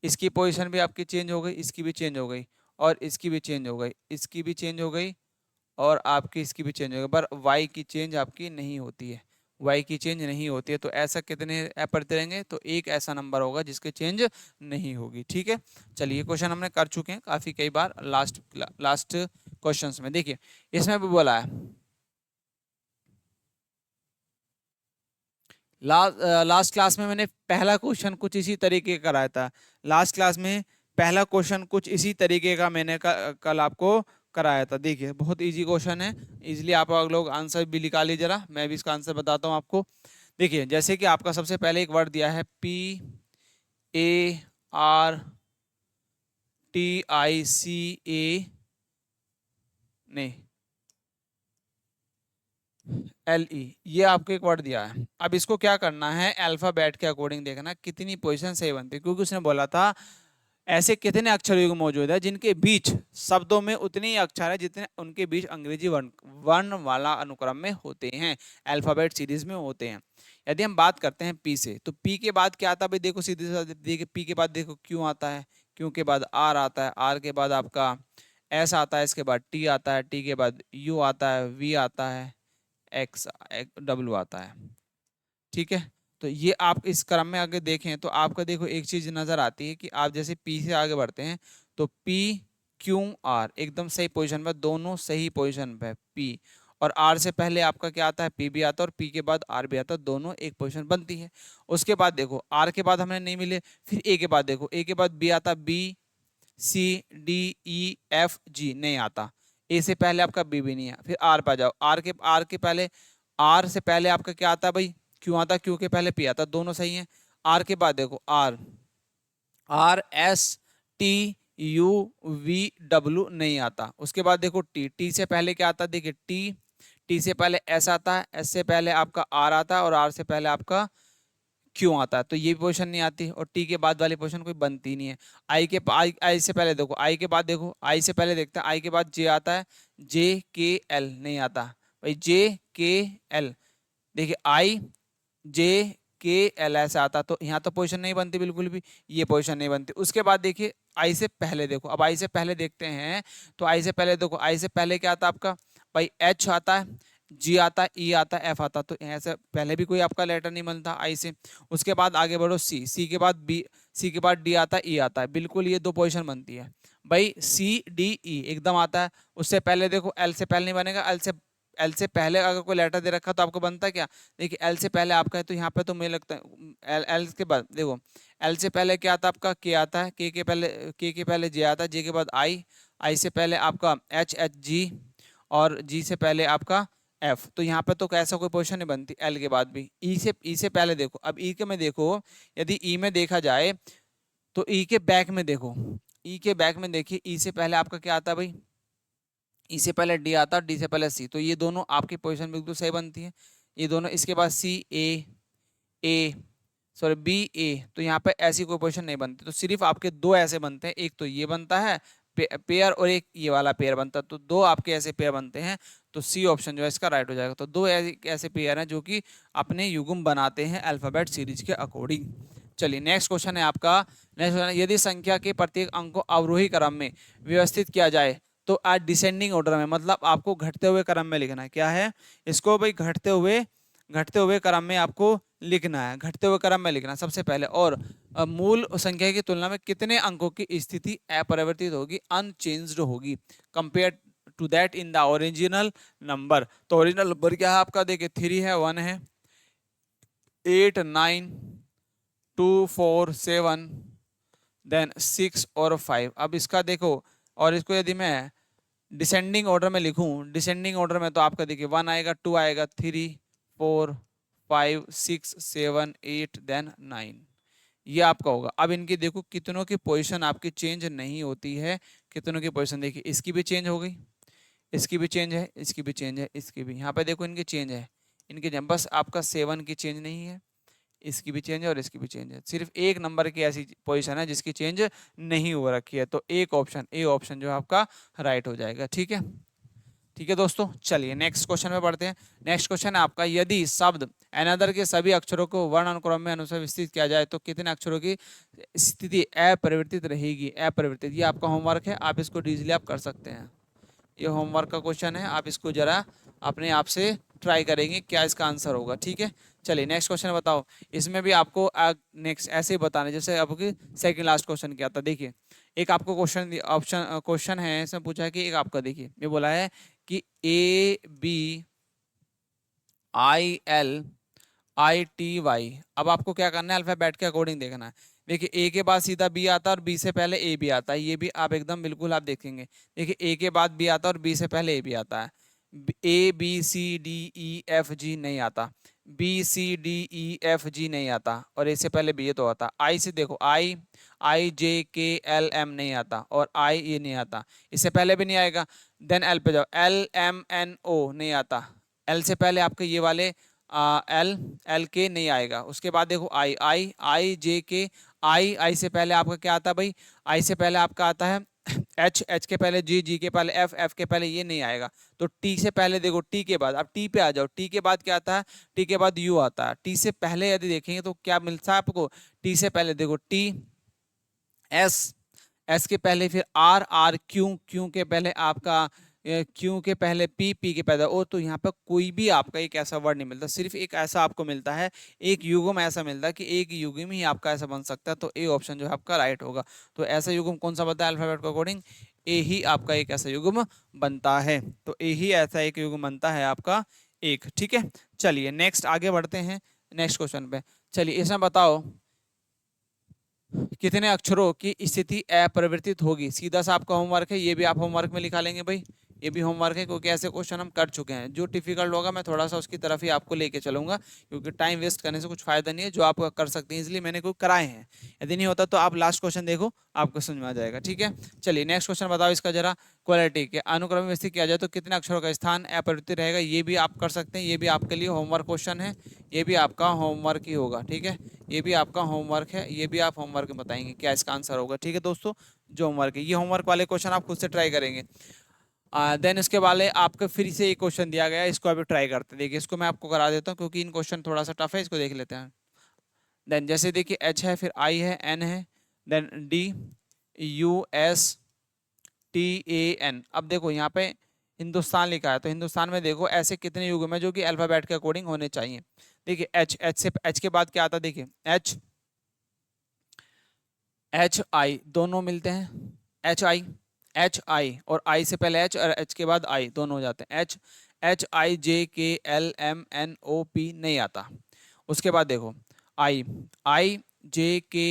इसकी पोजीशन भी आपकी चेंज हो गई, इसकी भी चेंज हो गई, और इसकी भी चेंज हो गई, इसकी भी चेंज हो गई, और आपकी इसकी भी चेंज हो गई, पर वाई की चेंज आपकी नहीं होती है, वाई की चेंज नहीं होती है। तो ऐसा कितने पढ़ते रहेंगे, तो एक ऐसा नंबर होगा जिसके चेंज नहीं होगी, ठीक है। चलिए क्वेश्चन हमने कर चुके हैं काफ़ी कई बार लास्ट क्वेश्चंस में। देखिए इसमें भी बोला है, लास्ट क्लास में मैंने पहला क्वेश्चन कुछ इसी तरीके का कराया था, लास्ट क्लास में पहला क्वेश्चन कुछ इसी तरीके का मैंने कल आपको कराया था। देखिए बहुत इजी क्वेश्चन है, इजीली आप लोग आंसर भी निकाल लीजिए, जरा मैं भी इसका आंसर बताता हूँ आपको। देखिए जैसे कि आपका सबसे पहले एक वर्ड दिया है PARTICA, नहीं LE, ये आपको एक वर्ड दिया है। अब इसको क्या करना है, अल्फाबेट के अकॉर्डिंग देखना कितनी पोजीशन सही बनती है, क्योंकि उसने बोला था ऐसे कितने अक्षर युग मौजूद है जिनके बीच शब्दों में उतने ही अक्षर है जितने उनके बीच अंग्रेजी वर्ण वाला अनुक्रम में होते हैं, अल्फाबेट सीरीज में होते हैं। यदि हम बात करते हैं पी से, तो पी के बाद क्या आता है भाई, देखो सीधे देखिए, पी के बाद देखो क्यू आता है, क्यू के बाद आर आता है, आर के बाद आपका एस आता है, इसके बाद टी आता है, टी के बाद यू आता है, वी आता है, एक्स डब्ल्यू आता है, ठीक है। तो ये आप इस क्रम में आगे देखें तो आपका देखो एक चीज नजर आती है कि आप जैसे पी से आगे बढ़ते हैं तो पी क्यू आर एकदम सही पोजीशन पे, दोनों सही पोजीशन पे पी, और आर से पहले आपका क्या आता है, पी भी आता है, और पी के बाद आर भी आता है, दोनों एक पोजीशन बनती है। उसके बाद देखो आर के बाद हमें नहीं मिले, फिर ए के बाद देखो, ए के बाद बी आता, B C D E F G नहीं आता, ए से पहले आपका बी भी नहीं है, फिर आर पे जाओ, आर के पहले, आर से पहले आपका क्या आता है भाई, क्यों आता, क्यों के पहले पी आता, दोनों सही हैं। आर के बाद देखो R, R S T U V W नहीं आता। उसके बाद देखो टी, टी से पहले क्या आता, देखिए टी, टी से पहले एस आता है, एस से पहले आपका आर आता है, और आर से पहले आपका क्यों आता है, तो ये पोजीशन नहीं आती, और टी के बाद वाली पोजीशन कोई बनती नहीं है। आई से पहले देखो, आई के बाद देखो, आई से पहले देखते हैं, आई के बाद जे आता है, जे के एल नहीं आता भाई, जे के एल, देखिए आई जे के एल ऐसा आता, तो यहाँ तो पोजीशन नहीं बनती बिल्कुल भी, ये पोजीशन नहीं बनती। उसके बाद देखिए आई से पहले देखो, अब आई से पहले देखते हैं, तो आई से पहले देखो, आई से पहले क्या आता आपका भाई, एच आता है, जी आता, ई आता, एफ आता, तो ऐसे पहले भी कोई आपका लेटर नहीं बनता आई से। उसके बाद आगे बढ़ो सी, सी के बाद बी, सी के बाद डी आता, ई आता है, बिल्कुल ये दो पोजीशन बनती है भाई, सी डी ई एकदम आता है। उससे पहले देखो एल से पहले नहीं बनेगा, एल से पहले अगर कोई लेटर दे रखा तो आपको बनता है क्या, देखिए एल से पहले आपका है, तो यहाँ पे तो मुझे लगता है एल के बाद देखो एल से पहले क्या आता है आपका, के आता है, के के पहले जे आता है, जे के बाद आई, आई से पहले आपका एच, एच जी, और जी से पहले आपका एफ। तो यहाँ पे तो ऐसा कोई पोजीशन नहीं बनती एल के बाद भी। ई से पहले देखो, अब ई के में देखो, यदि ई में देखा जाए तो ई के बैक में देखो, ई के बैक में देखिए, ई से पहले आपका क्या आता है भाई, ई से पहले डी आता, डी से पहले सी, तो ये दोनों आपकी पोजीशन बिल्कुल सही बनती है, ये दोनों। इसके बाद सी ए सॉरी बी ए, तो यहाँ पे ऐसी कोई पोजीशन नहीं बनती, तो सिर्फ आपके दो ऐसे बनते हैं, एक तो ये बनता है पेयर, और एक ये वाला पेयर बनता है, तो दो आपके ऐसे पेयर बनते हैं, तो सी ऑप्शन जो है इसका राइट हो जाएगा। तो दो ऐसे पेयर हैं जो कि अपने युग्म बनाते हैं अल्फाबेट सीरीज के अकॉर्डिंग। चलिए नेक्स्ट क्वेश्चन है आपका, नेक्स्ट क्वेश्चन, यदि संख्या के प्रत्येक अंक को अवरोही क्रम में व्यवस्थित किया जाए तो आज डिसेंडिंग ऑर्डर में, मतलब आपको घटते हुए क्रम में लिखना है, क्या है इसको भाई, घटते हुए क्रम में आपको लिखना है, घटते हुए क्रम में लिखना सबसे पहले। और मूल संख्या की तुलना में कितने अंकों की स्थिति अपरिवर्तित होगी, अनचेंज्ड होगी, compare to that in the original number. तो ओरिजिनल नंबर क्या है आपका, देखिए 3 है, 1 है, 8 9 2 4 7 देन 6 और 5। अब इसका देखो, और इसको यदि मैं डिसेंडिंग ऑर्डर में लिखूं, डिसेंडिंग ऑर्डर में तो आपका देखिए 1 आएगा, 2 आएगा, 3 4 5 6 7 8 देन 9, ये आपका होगा। अब इनकी देखो कितनों की पोजीशन आपकी चेंज नहीं होती है, कितनों की पोजीशन देखिए, इसकी भी चेंज हो गई, इसकी भी चेंज है, इसकी भी चेंज है, इसकी भी, यहाँ पे देखो इनकी चेंज है, इनकी बस आपका 7 की चेंज नहीं है, इसकी भी चेंज है और इसकी भी चेंज है, सिर्फ एक नंबर की ऐसी पोजीशन है जिसकी चेंज नहीं हो रखी है, तो एक ऑप्शन ए ऑप्शन जो आपका राइट हो जाएगा। ठीक है, ठीक है दोस्तों, चलिए नेक्स्ट क्वेश्चन में पढ़ते हैं। नेक्स्ट क्वेश्चन है आपका, यदि शब्द अनदर के सभी अक्षरों को वर्ण अनुक्रम में अनुसार विस्तृत किया जाए तो कितने अक्षरों की स्थिति अपरिवर्तित रहेगी, अपरिवर्तित, ये आपका होमवर्क है, आप इसको इजीली आप कर सकते हैं, ये होमवर्क का क्वेश्चन है, आप इसको जरा अपने आप से ट्राई करेंगे क्या इसका आंसर होगा। ठीक है, चलिए नेक्स्ट क्वेश्चन बताओ, इसमें भी आपको नेक्स्ट ऐसे ही बताना है जैसे आपकी सेकंड लास्ट क्वेश्चन क्या था। देखिए एक आपको क्वेश्चन है, इसमें पूछा है कि एक आपका देखिए ये बोला है कि ABILITY, अब आपको क्या करना है, अल्फाबेट के अकॉर्डिंग देखना है। देखिए ए के बाद सीधा बी आता है और बी से पहले ए भी आता है, ये भी आप एकदम बिल्कुल आप देखेंगे। देखिए ए के बाद बी आता है और बी से पहले ए भी आता है, A B C D E F G नहीं आता, B C D E F G नहीं आता, और ए से पहले बी, ये तो आता। आई से देखो, I I J K L M नहीं आता, और आई ये नहीं आता, इससे पहले भी नहीं आएगा। देन एल पे जाओ, एल एम एन ओ नहीं आता, एल से पहले आपके ये वाले एल एल के नहीं आएगा। उसके बाद देखो आई आई आई जे के, आई से पहले आपका क्या आता है भाई, आई से पहले आपका आता है एच, एच के पहले जी, जी के पहले एफ, एफ के पहले ये नहीं आएगा। तो टी से पहले देखो, टी के बाद, अब टी पे आ जाओ, टी के बाद क्या आता है, टी के बाद यू आता है। टी से पहले यदि देखेंगे तो क्या मिलता है आपको, टी से पहले देखो टी, एस, एस के पहले फिर आर, आर क्यू, क्यू के पहले आपका क्यू के पहले पी, पी के पहले ओ। तो यहाँ पे कोई भी आपका एक ऐसा वर्ड नहीं मिलता, सिर्फ एक ऐसा आपको मिलता है, एक युग्म ऐसा मिलता है कि एक युग्म ही आपका ऐसा बन सकता है, तो ए ऑप्शन जो है आपका राइट होगा। तो ऐसा युग्म कौन सा बनता है अल्फाबेट के अकॉर्डिंग, ए ही आपका एक ऐसा युग्म बनता है, तो ए ही ऐसा एक युग्म बनता है आपका एक। ठीक है, चलिए नेक्स्ट आगे बढ़ते हैं नेक्स्ट क्वेश्चन पे। चलिए इसमें बताओ कितने अक्षरों की स्थिति अपरिवर्तित होगी, सीधा सा आपका होमवर्क है, ये भी आप होमवर्क में लिखा लेंगे भाई, ये भी होमवर्क है, क्योंकि ऐसे क्वेश्चन हम कर चुके हैं। जो डिफिकल्ट होगा मैं थोड़ा सा उसकी तरफ ही आपको लेके चलूंगा, क्योंकि टाइम वेस्ट करने से कुछ फायदा नहीं है, जो आप कर सकते हैं इसलिए मैंने कोई कराए हैं। यदि नहीं होता तो आप लास्ट क्वेश्चन देखो, आपको समझ में आ जाएगा। ठीक है, चलिए नेक्स्ट क्वेश्चन बताओ इसका जरा, क्वालिटी के अनुक्रम में स्थित किया जाए तो कितने अक्षरों का स्थान अपरिवर्तित रहेगा, ये भी आप कर सकते हैं, ये भी आपके लिए होमवर्क क्वेश्चन है, ये भी आपका होमवर्क ही होगा। ठीक है, ये भी आपका होमवर्क है, ये भी आप होमवर्क में बताएंगे क्या इसका आंसर होगा। ठीक है दोस्तों, जो होमवर्क है, ये होमवर्क वाले क्वेश्चन आप खुद से ट्राई करेंगे। देन इसके वाले आपको फिर से एक क्वेश्चन दिया गया है, इसको अभी ट्राई करते हैं। देखिए इसको मैं आपको करा देता हूँ क्योंकि इन क्वेश्चन थोड़ा सा टफ है, इसको देख लेते हैं। देन जैसे देखिए एच है, फिर आई है, एन है, then D, U S T A N. अब देखो यहाँ पे हिंदुस्तान लिखा है, तो हिंदुस्तान में देखो ऐसे कितने युग्म है जो कि अल्फाबेट के अकॉर्डिंग होने चाहिए। देखिए एच, एच के बाद क्या आता है, देखिए एच, एच आई दोनों मिलते हैं, एच आई, एच आई और आई से पहले एच और एच के बाद आई दोनों हो जाते हैं, H, H I J K L M N O P नहीं आता। उसके बाद देखो I, I J K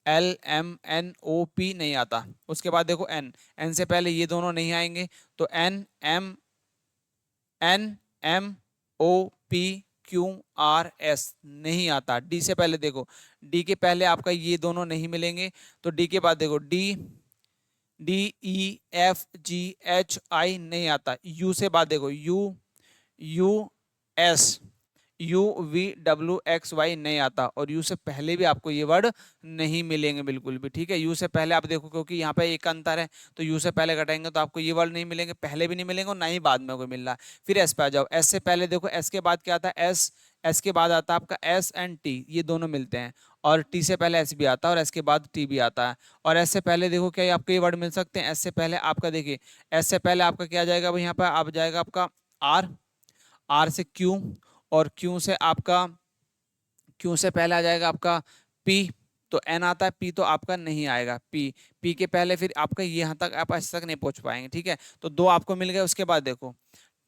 L M N O P नहीं आता। उसके बाद देखो एन, एन से पहले ये दोनों नहीं आएंगे, तो N M, N M O P Q R S नहीं आता। डी से पहले देखो, डी के पहले आपका ये दोनों नहीं मिलेंगे, तो डी के बाद देखो D, D E F G H I नहीं आता। यू से बाद देखो U, U S, U V W X Y नहीं आता, और यू से पहले भी आपको ये वर्ड नहीं मिलेंगे बिल्कुल भी, ठीक है। यू से पहले आप देखो, क्योंकि यहाँ पे एक अंतर है, तो यू से पहले घटाएंगे तो आपको ये वर्ड नहीं मिलेंगे, पहले भी नहीं मिलेंगे और ना ही बाद में कोई मिल रहा है। फिर एस पे आ जाओ, एस से पहले देखो, एस के बाद क्या आता है, एस, एस के बाद आता है आपका एस एंड टी, ये दोनों मिलते हैं, और टी से पहले एस भी आता है और एस के बाद टी भी आता है। और एस से पहले देखो क्या आपको ये वर्ड मिल सकते हैं, एस से पहले आपका देखिए, एस से पहले आपका क्या आ जाएगा भाई, यहाँ पर आप जाएगा आपका आर, आर से क्यू, और क्यू से आपका, क्यू से पहले आ जाएगा आपका पी, तो एन आता है, पी तो आपका नहीं आएगा, पी, पी के पहले फिर आपका यहाँ तक आप ऐसे तक नहीं पहुंच पाएंगे, ठीक है। तो दो आपको मिल गए। उसके बाद देखो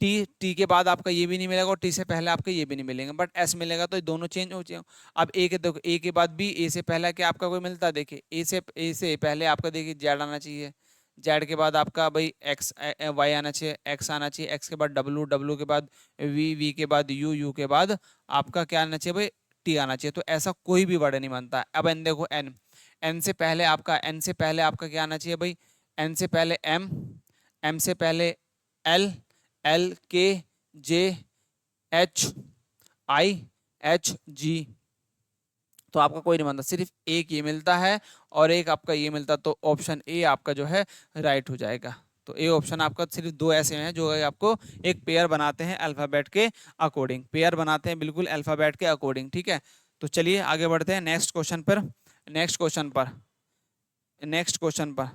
टी, टी के बाद आपका ये भी नहीं मिलेगा और टी से पहले आपका ये भी नहीं मिलेंगे, बट एस मिलेगा, तो ये दोनों चेंज हो जाए। अब ए के देखो, ए के बाद बी, ए से पहले क्या आपका कोई मिलता है, देखिए ए से पहले आपका देखिए जेड आना चाहिए, जेड के बाद आपका भाई एक्स, वाई आना चाहिए, एक्स आना चाहिए, एक्स के बाद डब्लू, डब्लू के बाद वी, वी के बाद यू, यू के बाद आपका क्या आना चाहिए भाई, टी आना चाहिए। तो ऐसा कोई भी वर्ड नहीं बनता। अब एन देखो, एन, एन से पहले आपका, एन से पहले आपका क्या आना चाहिए भाई, एन से पहले एम, एम से पहले एल, एल के जे एच आई एच जी, तो आपका कोई नहीं बनता, सिर्फ एक ये मिलता है और एक आपका ये मिलता, तो ऑप्शन ए आपका जो है राइट हो जाएगा। तो ए ऑप्शन आपका, सिर्फ दो ऐसे हैं जो आपको एक पेयर बनाते हैं अल्फाबेट के अकॉर्डिंग, पेयर बनाते हैं बिल्कुल अल्फाबेट के अकॉर्डिंग, ठीक है। तो चलिए आगे बढ़ते हैं नेक्स्ट क्वेश्चन पर, नेक्स्ट क्वेश्चन पर, नेक्स्ट क्वेश्चन पर।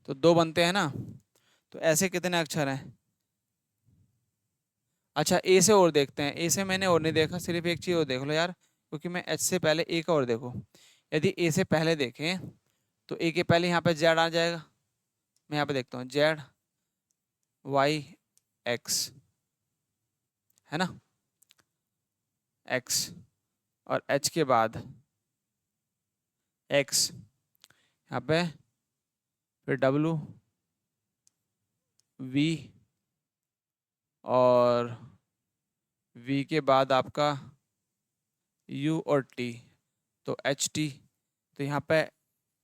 तो दो बनते हैं ना, तो ऐसे कितने अक्षर हैं, अच्छा ए से और देखते हैं, ए से मैंने और नहीं देखा, सिर्फ एक चीज और देख लो यार, क्योंकि मैं एच से पहले ए का और देखो, यदि ए से पहले देखें तो ए के पहले यहाँ पे जेड आ जाएगा, मैं यहाँ पे देखता हूँ जेड वाई एक्स, है ना, एक्स, और एच के बाद एक्स, यहाँ पे फिर डब्लू वी, और वी के बाद आपका यू और टी, तो एच टी। तो यहाँ पे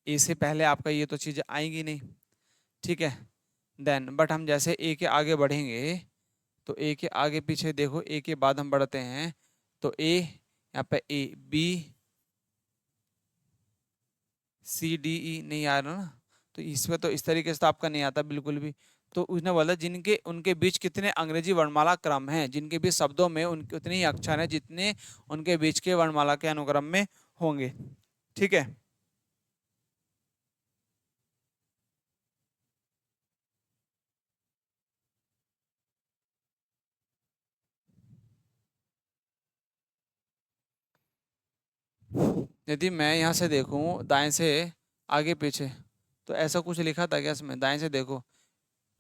ए से पहले आपका ये तो चीज़ें आएंगी नहीं, ठीक है। देन बट हम जैसे ए के आगे बढ़ेंगे, तो ए के आगे पीछे देखो, ए के बाद हम बढ़ते हैं, तो ए यहाँ पे ए बी सी डी ई नहीं आ रहा ना, तो इसमें तो इस तरीके से तो आपका नहीं आता बिल्कुल भी। तो उसने बोला जिनके, उनके बीच कितने अंग्रेजी वर्णमाला क्रम हैं, जिनके बीच शब्दों में उनके उतने ही अक्षर हैं जितने उनके बीच के वर्णमाला के अनुक्रम में होंगे, ठीक है। यदि मैं यहाँ से देखूँ दाएं से आगे पीछे, तो ऐसा कुछ लिखा था क्या इसमें, दाएं से देखो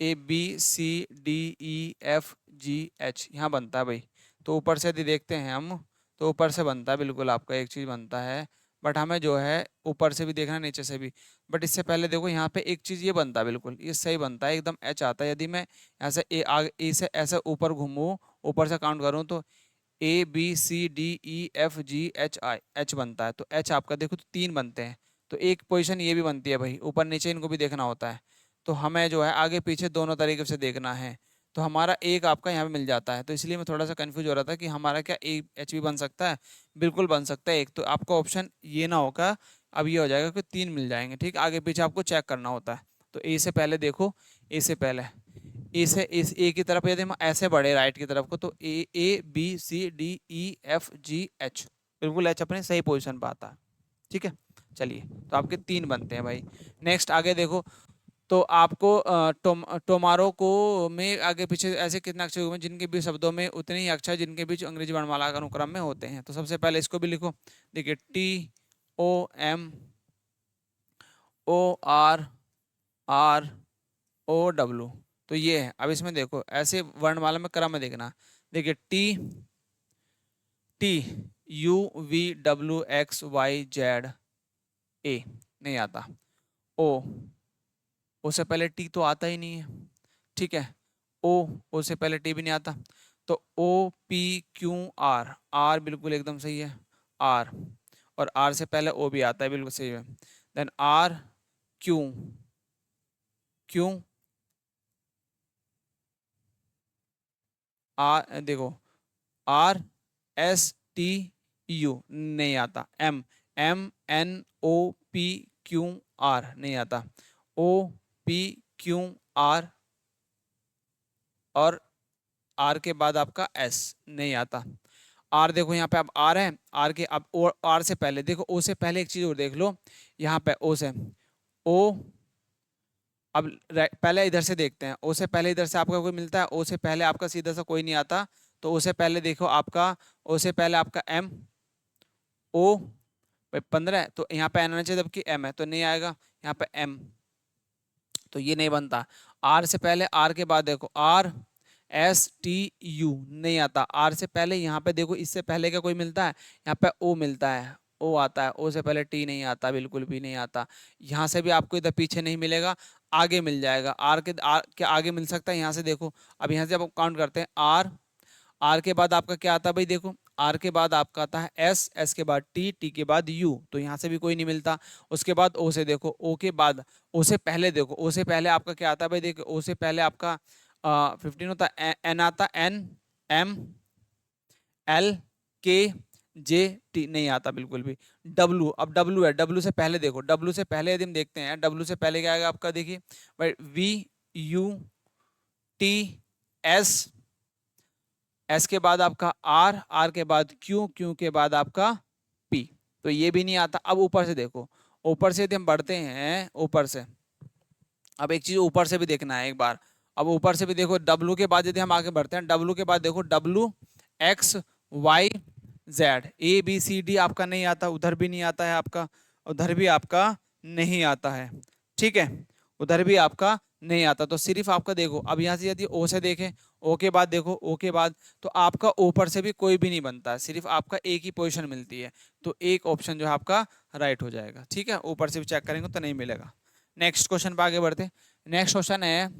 A B C D E F G H यहाँ बनता है भाई। तो ऊपर से यदि देखते हैं हम, तो ऊपर से बनता है बिल्कुल आपका एक चीज़ बनता है, बट हमें जो है ऊपर से भी देखना है नीचे से भी। बट इससे पहले देखो यहाँ पे एक चीज़ ये बनता है, बिल्कुल ये सही बनता है, एकदम एच आता है। यदि मैं ऐसे ए आगे, ए से ऐसे ऊपर घूमूँ, ऊपर से काउंट करूँ, तो A B C D E F G H I H बनता है। तो एच आपका देखो तो तीन बनते हैं, तो एक पोजीशन ये भी बनती है भाई, ऊपर नीचे इनको भी देखना होता है। तो हमें जो है आगे पीछे दोनों तरीके से देखना है, तो हमारा एक आपका यहाँ पे मिल जाता है। तो इसलिए मैं थोड़ा सा कंफ्यूज हो रहा था कि हमारा क्या ए एच भी बन सकता है, बिल्कुल बन सकता है एक। तो आपका ऑप्शन ये ना होगा, अब ये हो जाएगा कि तीन मिल जाएंगे, ठीक। आगे पीछे आपको चेक करना होता है। तो ए से पहले देखो, ए से पहले ए से इस ए की तरफ यदि हम ऐसे बढ़े राइट की तरफ को तो ABCDEFGH, बिल्कुल एच अपने सही पोजीशन पर आता है। ठीक है, चलिए तो आपके 3 बनते हैं भाई। नेक्स्ट आगे देखो, तो आपको टोमारो को में आगे पीछे ऐसे कितने अक्षर हुए जिनके बीच शब्दों में उतने ही अक्षर जिनके बीच अंग्रेजी वर्णमाला का अनुक्रम में होते हैं। तो सबसे पहले इसको भी लिखो, देखिए TOMORROW, तो ये है। अब इसमें देखो ऐसे वर्णमाला में क्रम में देखना, देखिए TUVWXYZA नहीं आता, ओ से पहले टी तो आता ही नहीं है। ठीक है, ओ से पहले टी भी नहीं आता, तो OPQR, आर बिल्कुल एकदम सही है, आर, और आर से पहले ओ भी आता है, बिल्कुल सही है। Then R Q Q R, देखो RSTU नहीं आता, MMNOPQR नहीं आता, OPQR और आर के बाद आपका एस नहीं आता। आर देखो यहाँ पे अब आर है, आर के अब ओ, आर से पहले देखो, ओ से पहले एक चीज और देख लो, यहाँ पे ओ से ओ, अब पहले इधर से देखते हैं, ओ से पहले इधर से आपका कोई मिलता है, ओ से पहले आपका सीधा सा कोई नहीं आता, तो ओ से पहले देखो आपका, ओ से पहले आपका एम, ओ भाई 15 है तो यहाँ पे एन आना चाहिए, जबकि एम है तो नहीं आएगा, यहाँ पे एम, तो ये नहीं बनता। आर से पहले, आर के बाद देखो RSTU नहीं आता, आर से पहले यहाँ पे देखो, इससे पहले का कोई मिलता है, यहाँ पे ओ मिलता है, ओ आता है, ओ से पहले टी नहीं आता, बिल्कुल भी नहीं आता। यहाँ से भी आपको इधर पीछे नहीं मिलेगा, आगे मिल जाएगा, आर के आगे मिल सकता है, यहाँ से देखो। अब यहाँ से आप काउंट करते हैं, आर, आर के बाद आपका क्या आता है भाई, देखो आर के बाद आपका आता है एस, एस के बाद टी, टी के बाद यू, तो यहाँ से भी कोई नहीं मिलता। उसके बाद ओ से देखो, ओ के बाद, ओ से पहले देखो, ओ से पहले आपका क्या आता है भाई, देखो ओ से पहले आपका 15 होता है, एन आता, एन एम एल के जे टी नहीं आता बिल्कुल भी। डब्लू, अब डब्लू है, डब्लू से पहले देखो, डब्लू से पहले यदि हम देखते हैं, डब्लू से पहले क्या आएगा आपका, देखिए भाई VUTS, एस के बाद आपका आर, आर के बाद क्यू, क्यू के बाद आपका पी, तो ये भी नहीं आता। अब ऊपर से देखो, ऊपर से यदि हम बढ़ते हैं ऊपर से, अब एक चीज ऊपर से भी देखना है एक बार। अब ऊपर से भी देखो, डब्लू के बाद यदि हम आगे बढ़ते हैं, डब्लू के बाद देखो WXYZ, ABCD आपका नहीं आता, उधर भी नहीं आता है आपका, उधर भी आपका नहीं आता है। ठीक है, उधर भी आपका नहीं आता, तो सिर्फ आपका देखो, अब यहाँ से यदि ओ से देखें, ओ के बाद देखो, ओ के बाद तो आपका ऊपर से भी कोई भी नहीं बनता, सिर्फ आपका एक ही पोजीशन मिलती है, तो एक ऑप्शन जो है आपका राइट हो जाएगा। ठीक है, ऊपर से भी चेक करेंगे तो नहीं मिलेगा। नेक्स्ट क्वेश्चन पे आगे बढ़ते। नेक्स्ट क्वेश्चन है,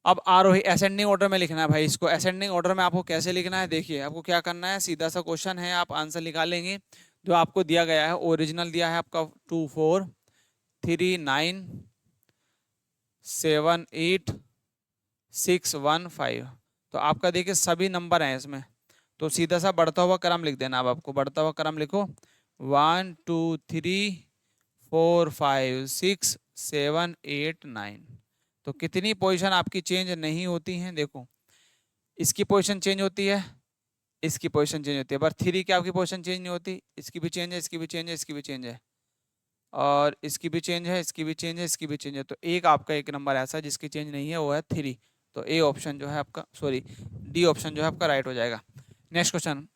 अब आरोही असेंडिंग ऑर्डर में लिखना है भाई, इसको असेंडिंग ऑर्डर में आपको कैसे लिखना है, देखिए आपको क्या करना है, सीधा सा क्वेश्चन है, आप आंसर निकालेंगे जो आपको दिया गया है, ओरिजिनल दिया है आपका 243978615, तो आपका देखिए सभी नंबर हैं इसमें, तो सीधा सा बढ़ता हुआ क्रम लिख देना। अब आपको बढ़ता हुआ क्रम लिखो, 1 2 3 4 5 6 7 8 9, तो कितनी पोजीशन आपकी चेंज नहीं होती हैं, देखो इसकी पोजीशन चेंज होती है, इसकी पोजीशन चेंज होती है, पर 3 की आपकी पोजीशन चेंज नहीं होती, इसकी भी चेंज है, इसकी भी चेंज है, इसकी भी चेंज है, और इसकी भी चेंज है, इसकी भी चेंज है, इसकी भी चेंज है, तो एक आपका एक नंबर ऐसा जिसकी चेंज नहीं है, वो है 3, तो ए ऑप्शन जो है आपका, सॉरी डी ऑप्शन जो है आपका राइट हो जाएगा। नेक्स्ट क्वेश्चन,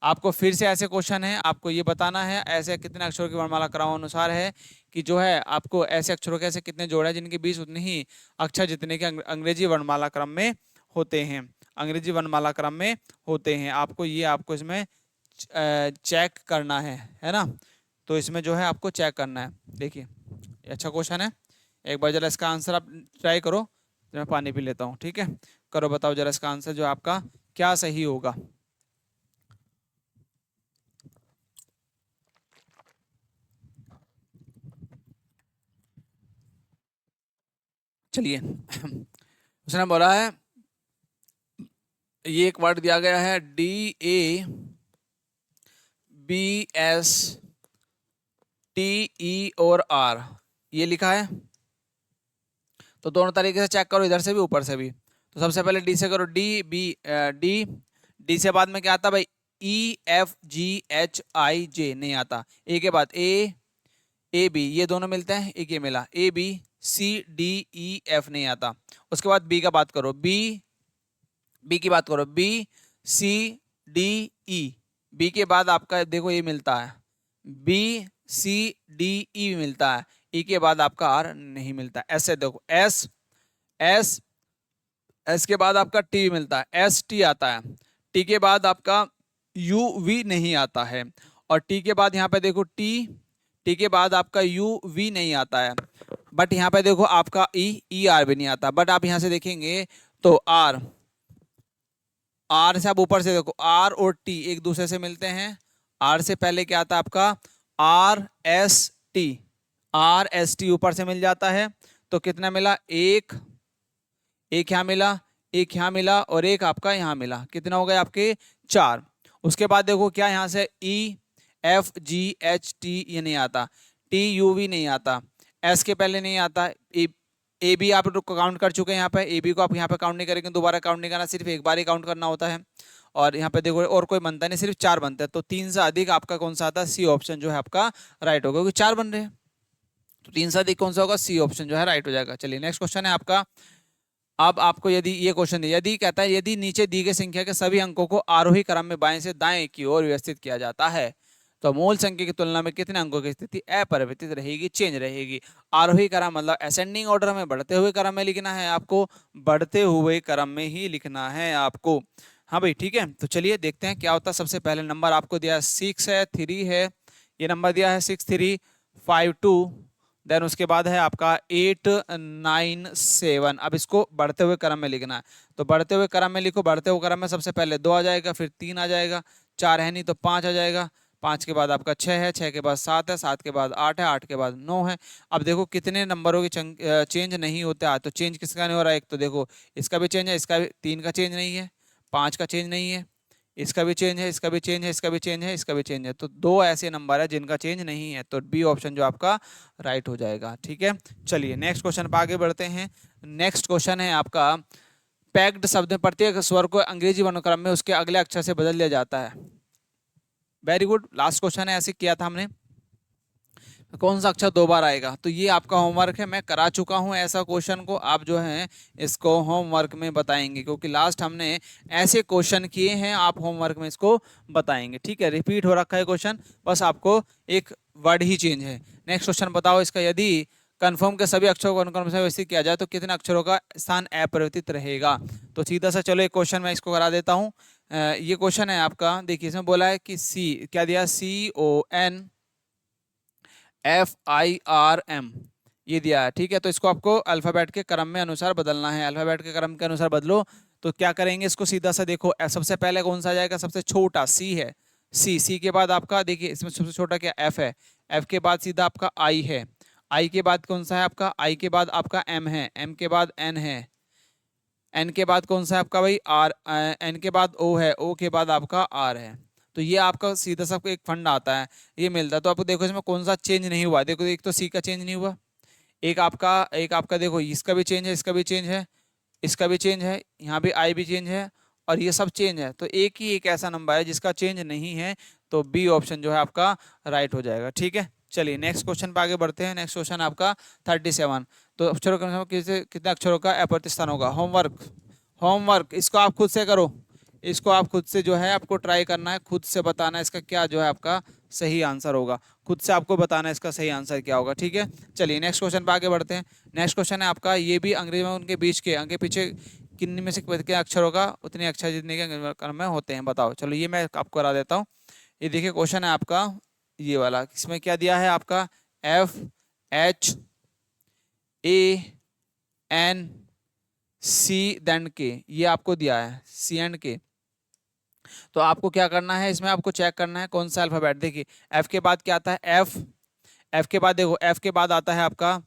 आपको फिर से ऐसे क्वेश्चन है, आपको ये बताना है ऐसे कितने अक्षरों की वर्णमाला क्रम अनुसार है, कि जो है आपको ऐसे अक्षरों के ऐसे कितने जोड़े हैं जिनके बीच उतने ही अक्षर जितने के अंग्रेजी वर्णमाला क्रम में होते हैं, अंग्रेजी वर्णमाला क्रम में होते हैं। आपको ये आपको इसमें चेक करना है ना, तो इसमें जो है आपको चेक करना है। देखिए अच्छा क्वेश्चन है, एक बार जरा इसका आंसर आप ट्राई करो, तो मैं पानी पी लेता हूँ। ठीक है, करो बताओ जरा इसका आंसर जो आपका क्या सही होगा। चलिए उसने बोला है, ये एक वर्ड दिया गया है DABSTE और R, ये लिखा है, तो दोनों तरीके से चेक करो, इधर से भी ऊपर से भी। तो सबसे पहले डी से करो, डी बी डी, डी से बाद में क्या आता भाई, ई एफ जी एच आई जे नहीं आता। ए के बाद ए बी, ये दोनों मिलते हैं, एक ये मिला, A B C D E F नहीं आता। उसके बाद बी का बात करो, बी की बात करो, B C D E, B के बाद आपका देखो ये मिलता है, बी सी डी ई मिलता है, ई के बाद आपका आर नहीं मिलता। ऐसे देखो एस एस एस के बाद आपका टी मिलता है, एस टी आता है, टी के बाद आपका यू वी नहीं आता है, और टी के बाद यहाँ पे देखो टी के बाद आपका यू वी नहीं आता है, बट यहाँ पे देखो आपका ई आर भी नहीं आता। बट आप यहाँ से देखेंगे तो आर से आप ऊपर से देखो, आर और टी एक दूसरे से मिलते हैं। आर से पहले क्या आता है आपका आर एस टी ऊपर से मिल जाता है। तो कितना मिला, एक यहाँ मिला, एक यहाँ मिला, और एक आपका यहाँ मिला, कितना हो गया आपके 4। उसके बाद देखो क्या यहाँ से ई एफ जी एच टी ये नहीं आता, टी यू वी नहीं आता, एस के पहले नहीं आता, ए बी आप काउंट कर चुके हैं यहाँ पे, ए बी को आप यहाँ पे काउंट नहीं करेंगे, दोबारा काउंट नहीं करना, सिर्फ एक बार ही काउंट करना होता है। और यहाँ पे देखो और कोई बनता नहीं, सिर्फ 4 बनते हैं। तो 3 से अधिक आपका कौन सा आता है, सी ऑप्शन जो है आपका राइट होगा, क्योंकि 4 बन रहे हैं। तो 3 से अधिक कौन सा होगा, सी ऑप्शन जो है राइट हो जाएगा। चलिए नेक्स्ट क्वेश्चन है आपका। अब आपको यदि ये क्वेश्चन यदि कहता है यदि नीचे दी गई संख्या के सभी अंकों को आरोही क्रम में बाएं से दाएं की ओर व्यवस्थित किया जाता है, तो मूल संख्या की तुलना में कितने अंकों की स्थिति अपरिवर्तित रहेगी, चेंज रहेगी। आरोही क्रम मतलब असेंडिंग ऑर्डर में, बढ़ते हुए क्रम में लिखना है आपको, बढ़ते हुए क्रम में ही लिखना है आपको। हाँ भाई ठीक है, तो चलिए देखते हैं क्या होता है। सबसे पहले नंबर आपको दिया है 6 है, 3 है, ये नंबर दिया है 6 3 5 2, देन उसके बाद है आपका 8 9 7। अब इसको बढ़ते हुए क्रम में लिखना है, तो बढ़ते हुए क्रम में लिखो। बढ़ते हुए क्रम में सबसे पहले 2 आ जाएगा, फिर 3 आ जाएगा, 4 है नहीं तो 5 आ जाएगा, 5 के बाद आपका 6 है, 6 के बाद 7 है, 7 के बाद 8 है, 8 के बाद 9 है। अब देखो कितने नंबरों की चेंज नहीं होता है, तो चेंज किसका नहीं हो रहा है, एक तो देखो इसका भी चेंज है, इसका भी, 3 का चेंज नहीं है, 5 का चेंज नहीं है, इसका भी चेंज है, इसका भी चेंज है, इसका भी चेंज है, इसका भी चेंज है। तो 2 ऐसे नंबर है जिनका चेंज नहीं है, तो बी ऑप्शन जो आपका राइट हो जाएगा। ठीक है, चलिए नेक्स्ट क्वेश्चन पर आगे बढ़ते हैं। नेक्स्ट क्वेश्चन है आपका, पैक्ड शब्द में प्रत्येक स्वर को अंग्रेजी वर्णक्रम में उसके अगले अक्षर से बदल दिया जाता है। वेरी गुड, लास्ट क्वेश्चन है, ऐसे किया था हमने। कौन सा अक्षर 2 बार आएगा, तो ये आपका होमवर्क है, मैं करा चुका हूँ ऐसा क्वेश्चन को, आप जो है इसको होमवर्क में बताएंगे, क्योंकि लास्ट हमने ऐसे क्वेश्चन किए हैं, आप होमवर्क में इसको बताएंगे। ठीक है, रिपीट हो रखा है क्वेश्चन, बस आपको एक वर्ड ही चेंज है। नेक्स्ट क्वेश्चन बताओ इसका, यदि कन्फर्म के सभी अक्षरों को अनुक्रम से व्यवस्थित किया जाए तो कितने अक्षरों का स्थान अपरिवर्तित रहेगा। तो सीधा सा चलो एक क्वेश्चन मैं इसको करा देता हूँ। ये क्वेश्चन है आपका, देखिए इसमें बोला है कि सी क्या दिया, CONFIRM ये दिया है। ठीक है, तो इसको आपको अल्फाबेट के क्रम में अनुसार बदलना है, अल्फाबेट के क्रम के अनुसार बदलो। तो क्या करेंगे, इसको सीधा सा देखो, सबसे पहले कौन सा आ जाएगा, सबसे छोटा सी है, सी के बाद आपका देखिए इसमें सबसे छोटा क्या एफ है, एफ के बाद सीधा आपका आई है, आई के बाद कौन सा है आपका, आई के बाद आपका एम है, एम के बाद एन है, एन के बाद कौन सा है आपका भाई आर, एन के बाद ओ है, ओ के बाद आपका आर है। तो ये आपका सीधा सा एक फंड आता है, ये मिलता है। तो आपको देखो इसमें कौन सा चेंज नहीं हुआ, देखो एक तो सी का चेंज नहीं हुआ, एक आपका देखो इसका भी चेंज है, इसका भी चेंज है, इसका भी चेंज है, यहाँ भी आई भी चेंज है, और ये सब चेंज है। तो एक ही एक ऐसा नंबर है जिसका चेंज नहीं है, तो बी ऑप्शन जो है आपका राइट हो जाएगा। ठीक है, चलिए नेक्स्ट क्वेश्चन पर आगे बढ़ते हैं। नेक्स्ट क्वेश्चन आपका 37। तो अक्षरों का कितने अक्षरों का अपवर्तित स्थान होगा। होमवर्क इसको आप खुद से करो, इसको आप खुद से जो है आपको ट्राई करना है, खुद से बताना है इसका क्या जो है आपका सही आंसर होगा, खुद से आपको बताना है इसका सही आंसर क्या होगा। ठीक है, चलिए नेक्स्ट क्वेश्चन पर आगे बढ़ते हैं। नेक्स्ट क्वेश्चन है आपका, ये भी अंग्रेजी में उनके बीच के आगे पीछे कितने में से कितने अक्षर होगा, उतने अक्षर जितने के क्रम में होते हैं, बताओ। चलो ये मैं आपको करा देता हूँ। ये देखिए क्वेश्चन है आपका ये वाला, इसमें क्या दिया है आपका FHANC देन के, ये आपको दिया है C एंड के। तो आपको क्या करना है, इसमें आपको चेक करना है कौन सा अल्फाबेट। देखिए एफ के बाद क्या आता है, एफ के बाद देखो, एफ के बाद आता है आपका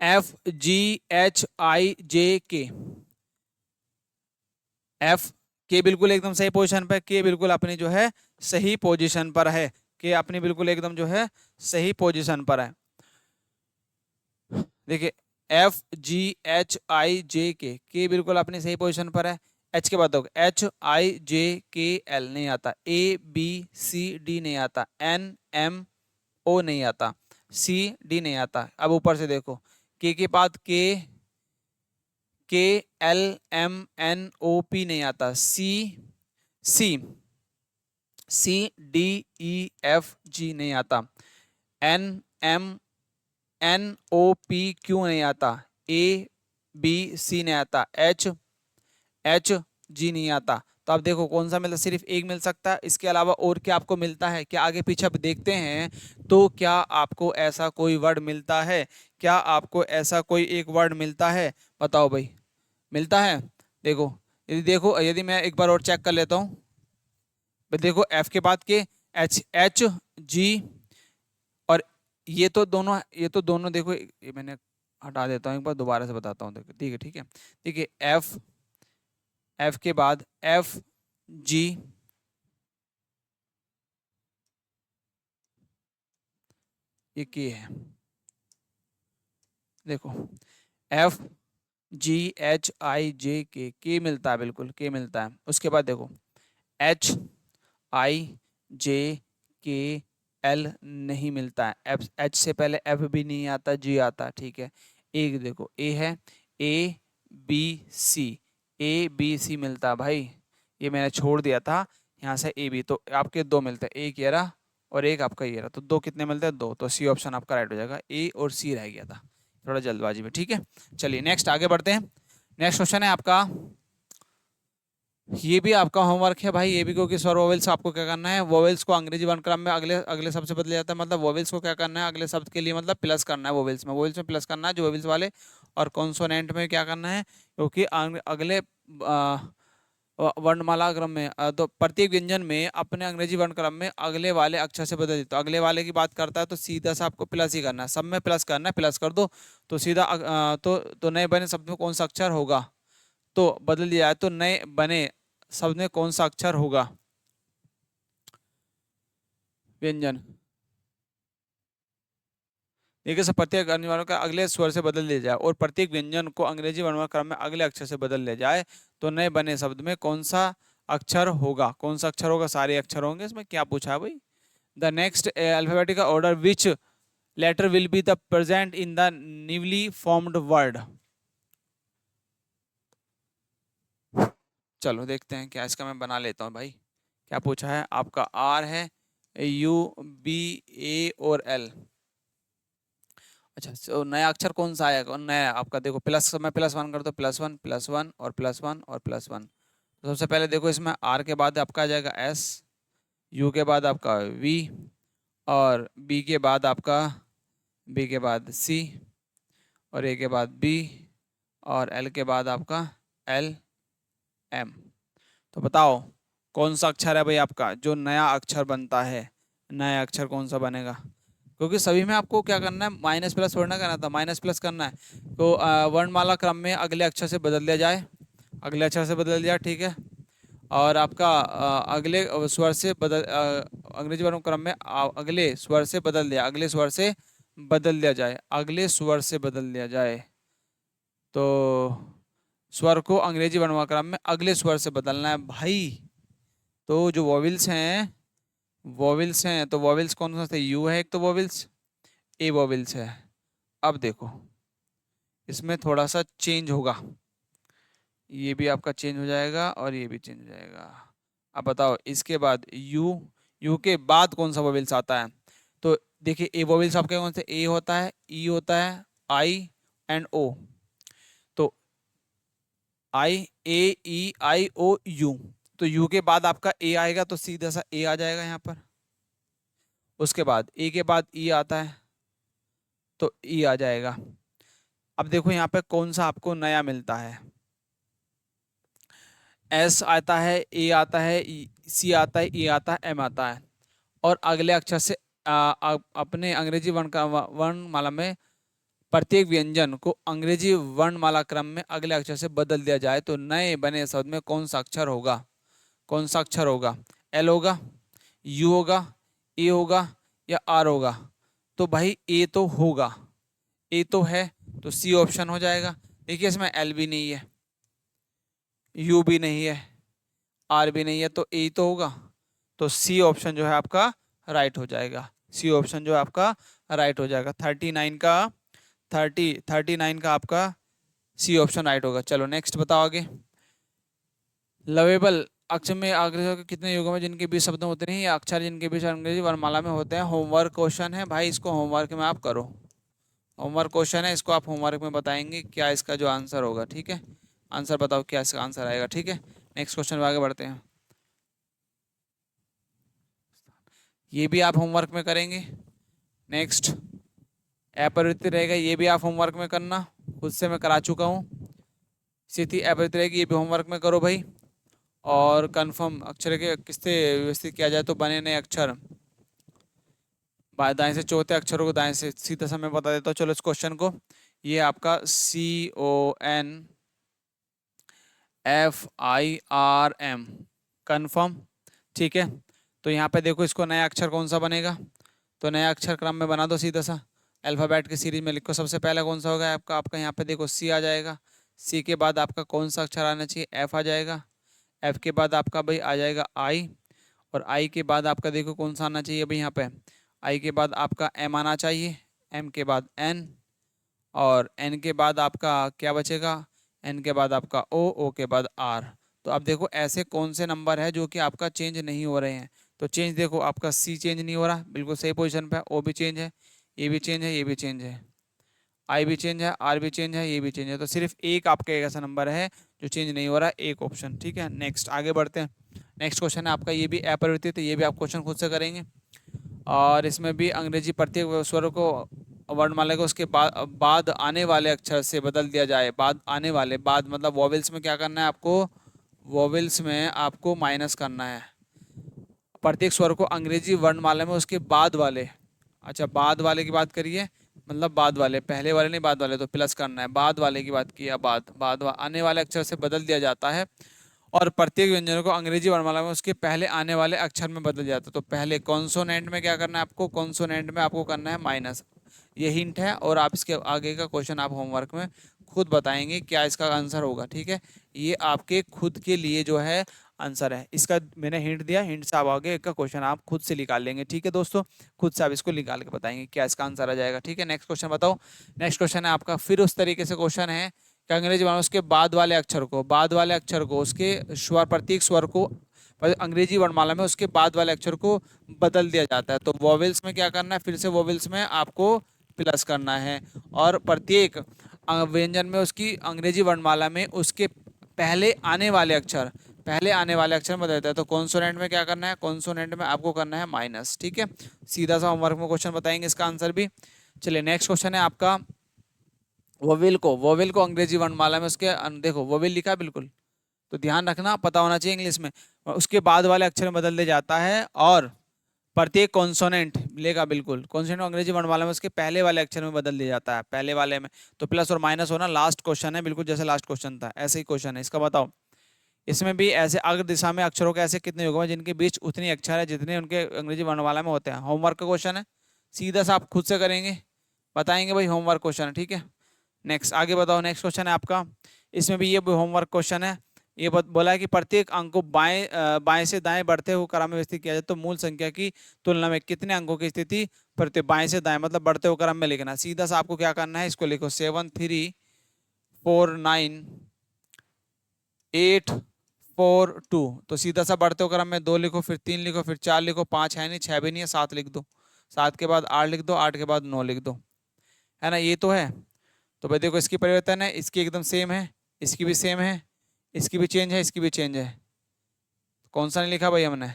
FGHIJK, एफ के बिल्कुल एकदम सही पोजीशन पर, के बिल्कुल अपनी जो है सही पोजीशन पर है, के अपनी बिल्कुल एकदम जो है सही पोजीशन पर है। देखिए FGHIJK, बिल्कुल अपनी सही पोजीशन पर है। H के बाद होगा HIJKL नहीं आता, ABCD नहीं आता, NMO नहीं आता, CD नहीं आता। अब ऊपर से देखो, के बाद KLMNOP नहीं आता, CDEFG नहीं आता, NMNOPQ नहीं आता, ABC नहीं आता, HG नहीं आता। तो आप देखो कौन सा मिलता, सिर्फ एक मिल सकता है, इसके अलावा और क्या आपको मिलता है? क्या आगे पीछे आप देखते हैं तो क्या आपको ऐसा कोई वर्ड मिलता है? क्या आपको ऐसा कोई एक वर्ड मिलता है? बताओ भाई, मिलता है? यदि मैं एक बार और चेक कर लेता हूँ, देखो एफ के बाद के HG, और ये तो दोनों देखो, ये मैंने हटा देता हूँ, एक बार दोबारा से बताता हूँ। देखो ठीक है, देखिए एफ के बाद FG, ये के है, देखो FGHIJK मिलता है, बिल्कुल के मिलता है। उसके बाद देखो HIJKL नहीं मिलता है, H से पहले F भी नहीं आता, G आता, ठीक है। एक देखो A है, ABC मिलता है भाई, ये मैंने छोड़ दिया था यहाँ से AB, तो आपके दो मिलते हैं, एक ये रहा और एक आपका ये रहा, तो दो कितने मिलते हैं? दो। तो सी ऑप्शन आपका राइट हो जाएगा, A और C रह गया था थोड़ा जल्दबाजी में, ठीक है। चलिए नेक्स्ट आगे बढ़ते हैं। नेक्स्ट क्वेश्चन है आपका, ये भी आपका होमवर्क है भाई, ये भी, क्योंकि स्वर वोवेल्स आपको क्या करना है, वोवेल्स को अंग्रेजी वर्णक्रम में अगले अगले शब्द से बदल जाता है, मतलब वोवेल्स को क्या करना है अगले शब्द के लिए, मतलब प्लस करना है वोवेल्स में प्लस करना है जो वोवेल्स वाले, और कॉन्सोनेंट में क्या करना है, क्योंकि अगले वर्णमाला क्रम में तो प्रत्येक व्यंजन में अपने अंग्रेजी वर्णक्रम में अगले वाले अक्षर से बदल देते, तो अगले वाले की बात करता है तो सीधा सा आपको प्लस ही करना है, सब में प्लस करना है, प्लस कर दो तो सीधा तो नए बने शब्द में कौन सा अक्षर होगा, तो बदल दिया है, तो नए बने शब्द में कौन सा अक्षर होगा? व्यंजन, देखिए सब प्रत्येक वर्णमाला का अगले स्वर से बदल दिया जाए और प्रत्येक व्यंजन को अंग्रेजी वर्णमाला क्रम में अगले अक्षर से बदल दिया जाए, तो नए बने शब्द में कौन सा अक्षर होगा? कौन सा अक्षर होगा? सारे अक्षर होंगे। इसमें क्या पूछा है भाई? The next alphabetical order which letter will be the present in the newly formed word. चलो देखते हैं क्या, इसका मैं बना लेता हूँ भाई। क्या पूछा है आपका? आर है, U B A और L। अच्छा, तो नया अक्षर कौन सा आएगा? नया आपका देखो, प्लस, मैं +1 कर दो, +1 और +1 और +1। तो सबसे पहले देखो इसमें आर के बाद आपका आ जाएगा S, U के बाद आपका V, और B के बाद आपका C, और A के बाद B, और L के बाद आपका LM। तो बताओ कौन सा अक्षर है भाई आपका जो नया अक्षर बनता है? नया अक्षर कौन सा बनेगा? क्योंकि सभी में आपको क्या करना है, माइनस प्लस थोड़ा ना करना था, माइनस प्लस करना है। तो वर्णमाला क्रम में अगले अक्षर से बदल दिया जाए, अगले अक्षर से बदल दिया, ठीक है। और आपका अगले स्वर से बदल अंग्रेजी वर्ण क्रम में अगले स्वर से बदल दिया, अगले स्वर से बदल दिया जाए, अगले स्वर से बदल दिया जाए। तो स्वर को अंग्रेजी वर्णमाला क्रम में अगले स्वर से बदलना है भाई। तो जो वॉविल्स हैं तो वॉविल्स कौन कौन से? यू है एक, तो वॉविल्स ए वॉविल्स है। अब देखो इसमें थोड़ा सा चेंज होगा, ये भी आपका चेंज हो जाएगा और ये भी चेंज हो जाएगा। अब बताओ इसके बाद यू के बाद कौन सा वॉविल्स आता है? तो देखिए ए वॉविल्स आपके कौन से? ए होता है, ई होता है, आई एंड ओ। तो AEIOU, तो यू के बाद आपका ए आएगा, तो सीधा सा ए आ जाएगा यहाँ पर। उसके बाद ए के बाद ई आता है, तो ई आ जाएगा। अब देखो यहाँ पे कौन सा आपको नया मिलता है। एस आता है, ए आता है, सी आता है, ई आता है, एम आता है, और अगले अक्षर से अपने अंग्रेजी वर्णमाला में प्रत्येक व्यंजन को अंग्रेजी वर्णमाला क्रम में अगले अक्षर से बदल दिया जाए, तो नए बने शब्द में कौन सा अक्षर होगा? कौन सा अक्षर होगा? एल होगा, यू होगा, ए होगा, या आर होगा? तो भाई ए तो होगा, ए तो है, तो सी ऑप्शन हो जाएगा। देखिए इसमें एल भी नहीं है, यू भी नहीं है, आर भी नहीं है, तो ए तो होगा। तो सी ऑप्शन जो है आपका राइट हो जाएगा। सी ऑप्शन जो है आपका राइट हो जाएगा। 39 का 39 का आपका सी ऑप्शन राइट होगा। चलो नेक्स्ट बताओ आगे। लवेबल अक्षर में अग्रसर के कितने युगों में जिनके बीच शब्द होते नहीं या अक्षर जिनके बीच अंग्रेजी वर्णमाला में होते हैं? होमवर्क क्वेश्चन है भाई, इसको होमवर्क में आप करो। होमवर्क क्वेश्चन है, इसको आप होमवर्क में बताएंगे क्या इसका जो आंसर होगा। ठीक है, आंसर बताओ क्या इसका आंसर आएगा। ठीक है, नेक्स्ट क्वेश्चन में आगे बढ़ते हैं। ये भी आप होमवर्क में करेंगे। नेक्स्ट अपरिवर्तित रहेगा, ये भी आप होमवर्क में करना, खुद से मैं करा चुका हूँ। स्थिति अपरिवर्तित रहेगी, ये भी होमवर्क में करो भाई। और कन्फर्म अक्षर के किससे व्यवस्थित किया जाए तो बने नए अक्षर, दाएं से चौथे अक्षरों को दाएं से सीधा समय बता देता हूँ। चलो इस क्वेश्चन को, ये आपका CONFIRM कन्फर्म। ठीक है, तो यहाँ पे देखो इसको नया अक्षर कौन सा बनेगा, तो नया अक्षर क्रम में बना दो सीधा सा, अल्फ़ाबेट की सीरीज में लिखो। सबसे पहला कौन सा होगा आपका, आपका यहाँ पे देखो सी आ जाएगा। सी के बाद आपका कौन सा अक्षर आना चाहिए, एफ आ जाएगा। एफ के बाद आपका भाई आ जाएगा आई, और आई के बाद आपका देखो कौन सा आना चाहिए भाई यहाँ पे, आई के बाद आपका एम आना चाहिए, एम के बाद एन, और एन के बाद आपका क्या बचेगा, एन के बाद आपका ओ के बाद आर। तो अब देखो ऐसे कौन से नंबर है जो कि आपका चेंज नहीं हो रहे हैं, तो चेंज देखो आपका सी चेंज नहीं हो रहा, बिल्कुल सही पोजीशन पे है। ओ भी चेंज है, ए भी चेंज है, ये भी चेंज है, आई भी चेंज है, आर भी चेंज है, ये भी चेंज है। तो सिर्फ एक आपका एक ऐसा नंबर है जो चेंज नहीं हो रहा, एक ऑप्शन। ठीक है, नेक्स्ट आगे बढ़ते हैं। नेक्स्ट क्वेश्चन है आपका, ये भी अपरिवर्तित है, ये भी आप क्वेश्चन खुद से करेंगे। और इसमें भी अंग्रेजी प्रत्येक स्वर को वर्णमाला को उसके बाद आने वाले अक्षर से बदल दिया जाए। बाद आने वाले, बाद मतलब वॉवेल्स में क्या करना है आपको, वॉवेल्स में आपको माइनस करना है। प्रत्येक स्वर को अंग्रेजी वर्णमाला में उसके बाद वाले, अच्छा बाद वाले की बात करिए, मतलब बाद वाले, पहले वाले नहीं बाद वाले, तो प्लस करना है। बाद वाले की बात किया, आने वाले अक्षर से बदल दिया जाता है। और प्रत्येक व्यंजन को अंग्रेजी वर्णमाला में उसके पहले आने वाले अक्षर में बदल जाता है। तो पहले कॉन्सोनेंट में क्या करना है आपको, कॉन्सोनेंट में आपको करना है माइनस। ये हिंट है, और आप इसके आगे का क्वेश्चन आप होमवर्क में खुद बताएंगे क्या इसका आंसर होगा। ठीक है, ये आपके खुद के लिए जो है आंसर है इसका, मैंने हिंट दिया, हिंट से आप आगे का क्वेश्चन आप खुद से निकाल लेंगे। ठीक है दोस्तों, खुद से आप इसको निकाल के बताएंगे क्या इसका आंसर आ जाएगा। ठीक है, नेक्स्ट क्वेश्चन बताओ। नेक्स्ट क्वेश्चन है आपका फिर उस तरीके से क्वेश्चन है कि अंग्रेजी वर्णमाला उसके बाद वाले अक्षर को, बाद वाले अक्षर को उसके स्वर, प्रत्येक स्वर को अंग्रेजी वर्णमाला में उसके बाद वाले अक्षर को बदल दिया जाता है। तो वॉवेल्स में क्या करना है, फिर से वॉवेल्स में आपको प्लस करना है, और प्रत्येक व्यंजन में उसकी अंग्रेजी वर्णमाला में उसके पहले आने वाले अक्षर, पहले आने वाले अक्षर में बदल देता है। तो कॉन्सोनेंट में क्या करना है, कॉन्सोनेंट में आपको करना है माइनस। ठीक है, सीधा सा होमवर्क में क्वेश्चन बताएंगे इसका आंसर भी। चलिए नेक्स्ट क्वेश्चन है आपका, वोवेल को अंग्रेजी वर्णमाला में उसके देखो वोवेल लिखा है बिल्कुल, तो ध्यान रखना, पता होना चाहिए इंग्लिश में। और उसके बाद वाले अक्षर में बदल दिया जाता है, और प्रत्येक कॉन्सोनेंट मिलेगा बिल्कुल, कॉन्सोनेंट अंग्रेजी वर्णमाला में उसके पहले वाले अक्षर में बदल दिया जाता है, पहले वाले में। तो प्लस और माइनस होना लास्ट क्वेश्चन है, बिल्कुल जैसे लास्ट क्वेश्चन था ऐसे ही क्वेश्चन है इसका। बताओ इसमें भी ऐसे अग्र दिशा में अक्षरों के ऐसे कितने युगों में जिनके बीच उतनी अक्षर है जितने उनके अंग्रेजी वर्णमाला में होते हैं। होमवर्क का क्वेश्चन है, सीधा सा आप खुद से करेंगे, बताएंगे भाई, होमवर्क क्वेश्चन है। ठीक है, नेक्स्ट आगे बताओ। नेक्स्ट क्वेश्चन है आपका, इसमें भी ये होमवर्क क्वेश्चन है। ये बोला है कि प्रत्येक अंक को बाएं से दाएं बढ़ते हुए क्रम में व्यवस्थित किया जाए तो मूल संख्या की तुलना में कितने अंकों की स्थिति प्रत्येक बाएं से दाएं मतलब बढ़ते हुए क्रम में लिखना। सीधा सा आपको क्या करना है, इसको लिखो 7 3 4 9 8 4 2। तो सीधा सा बढ़ते हुए क्रम में 2 लिखो, फिर 3 लिखो, फिर 4 लिखो, 5 है नहीं, 6 भी नहीं है, 7 लिख दो, 7 के बाद 8 लिख दो, 8 के बाद 9 लिख दो, है ना, ये तो है। तो भाई देखो इसकी परिवर्तन है, इसकी एकदम सेम है, इसकी भी सेम है, इसकी भी चेंज है, इसकी भी चेंज है। कौन सा नहीं लिखा भाई हमने,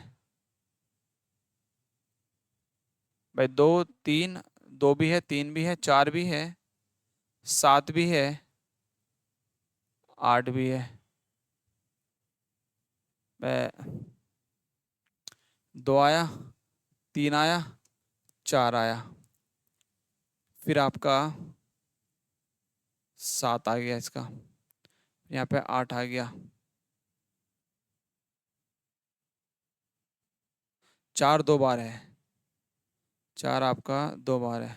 भाई 2 3, 2 भी है, 3 भी है, 4 भी है, 7 भी है, 8 भी है। 2 आया, 3 आया, 4 आया, फिर आपका 7 आ गया, इसका यहाँ पे 8 आ गया, 4 2 बार है, 4 आपका 2 बार है,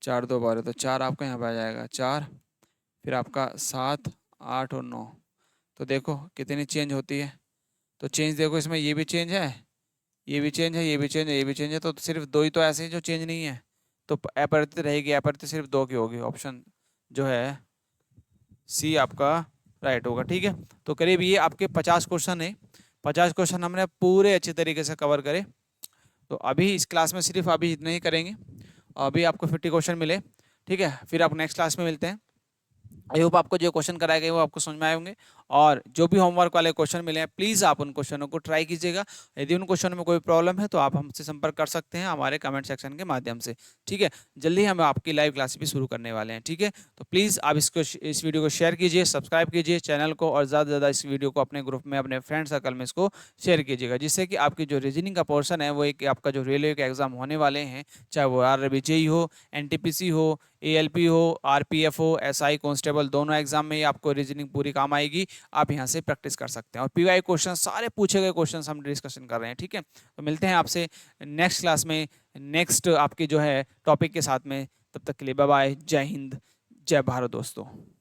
4 2 12, तो 4 आपका यहाँ पे आ जाएगा 4, फिर आपका 7 8 और 9। तो देखो कितनी चेंज होती है। तो चेंज देखो इसमें ये भी चेंज है, ये भी चेंज है, ये भी चेंज है, ये भी चेंज है, तो सिर्फ 2 ही तो ऐसे हैं जो चेंज नहीं है। तो अपरिवर्तित रहेगी, अपरिवर्तित सिर्फ 2 की होगी। ऑप्शन जो है सी आपका राइट होगा। ठीक है, तो करीब ये आपके 50 क्वेश्चन है। 50 क्वेश्चन हमने पूरे अच्छे तरीके से कवर करे। तो अभी इस क्लास में सिर्फ अभी इतना ही करेंगे। अभी आपको 50 क्वेश्चन मिले, ठीक है, फिर आप नेक्स्ट क्लास में मिलते हैं। आई होप आपको जो क्वेश्चन कराए गए वो आपको समझ में आए होंगे। और जो भी होमवर्क वाले क्वेश्चन मिले हैं प्लीज़ आप उन क्वेश्चनों को ट्राई कीजिएगा। यदि उन क्वेश्चनों में कोई प्रॉब्लम है तो आप हमसे संपर्क कर सकते हैं हमारे कमेंट सेक्शन के माध्यम से। ठीक है, जल्दी हम आपकी लाइव क्लास भी शुरू करने वाले हैं। ठीक है, तो प्लीज़ आप इस वीडियो को शेयर कीजिए, सब्सक्राइब कीजिए चैनल को, और ज़्यादा से ज़्यादा इस वीडियो को अपने ग्रुप में, अपने फ्रेंड सर्कल में इसको शेयर कीजिएगा, जिससे कि आपकी जो रीजनिंग का पोर्शन है वो एक आपका जो रेलवे के एग्जाम होने वाले हैं, चाहे वो RRBJE हो, NTPC हो, ALP हो, RPF हो, SI कांस्टेबल, दोनों एग्जाम में ही आपको रीजनिंग पूरी काम आएगी। आप यहाँ से प्रैक्टिस कर सकते हैं, और PY क्वेश्चन सारे पूछे गए क्वेश्चन हम डिस्कशन कर रहे हैं। ठीक है, तो मिलते हैं आपसे नेक्स्ट क्लास में, नेक्स्ट आपकी जो है टॉपिक के साथ में। तब तक के लिए बाय बाय, जय हिंद, जय भारत दोस्तों।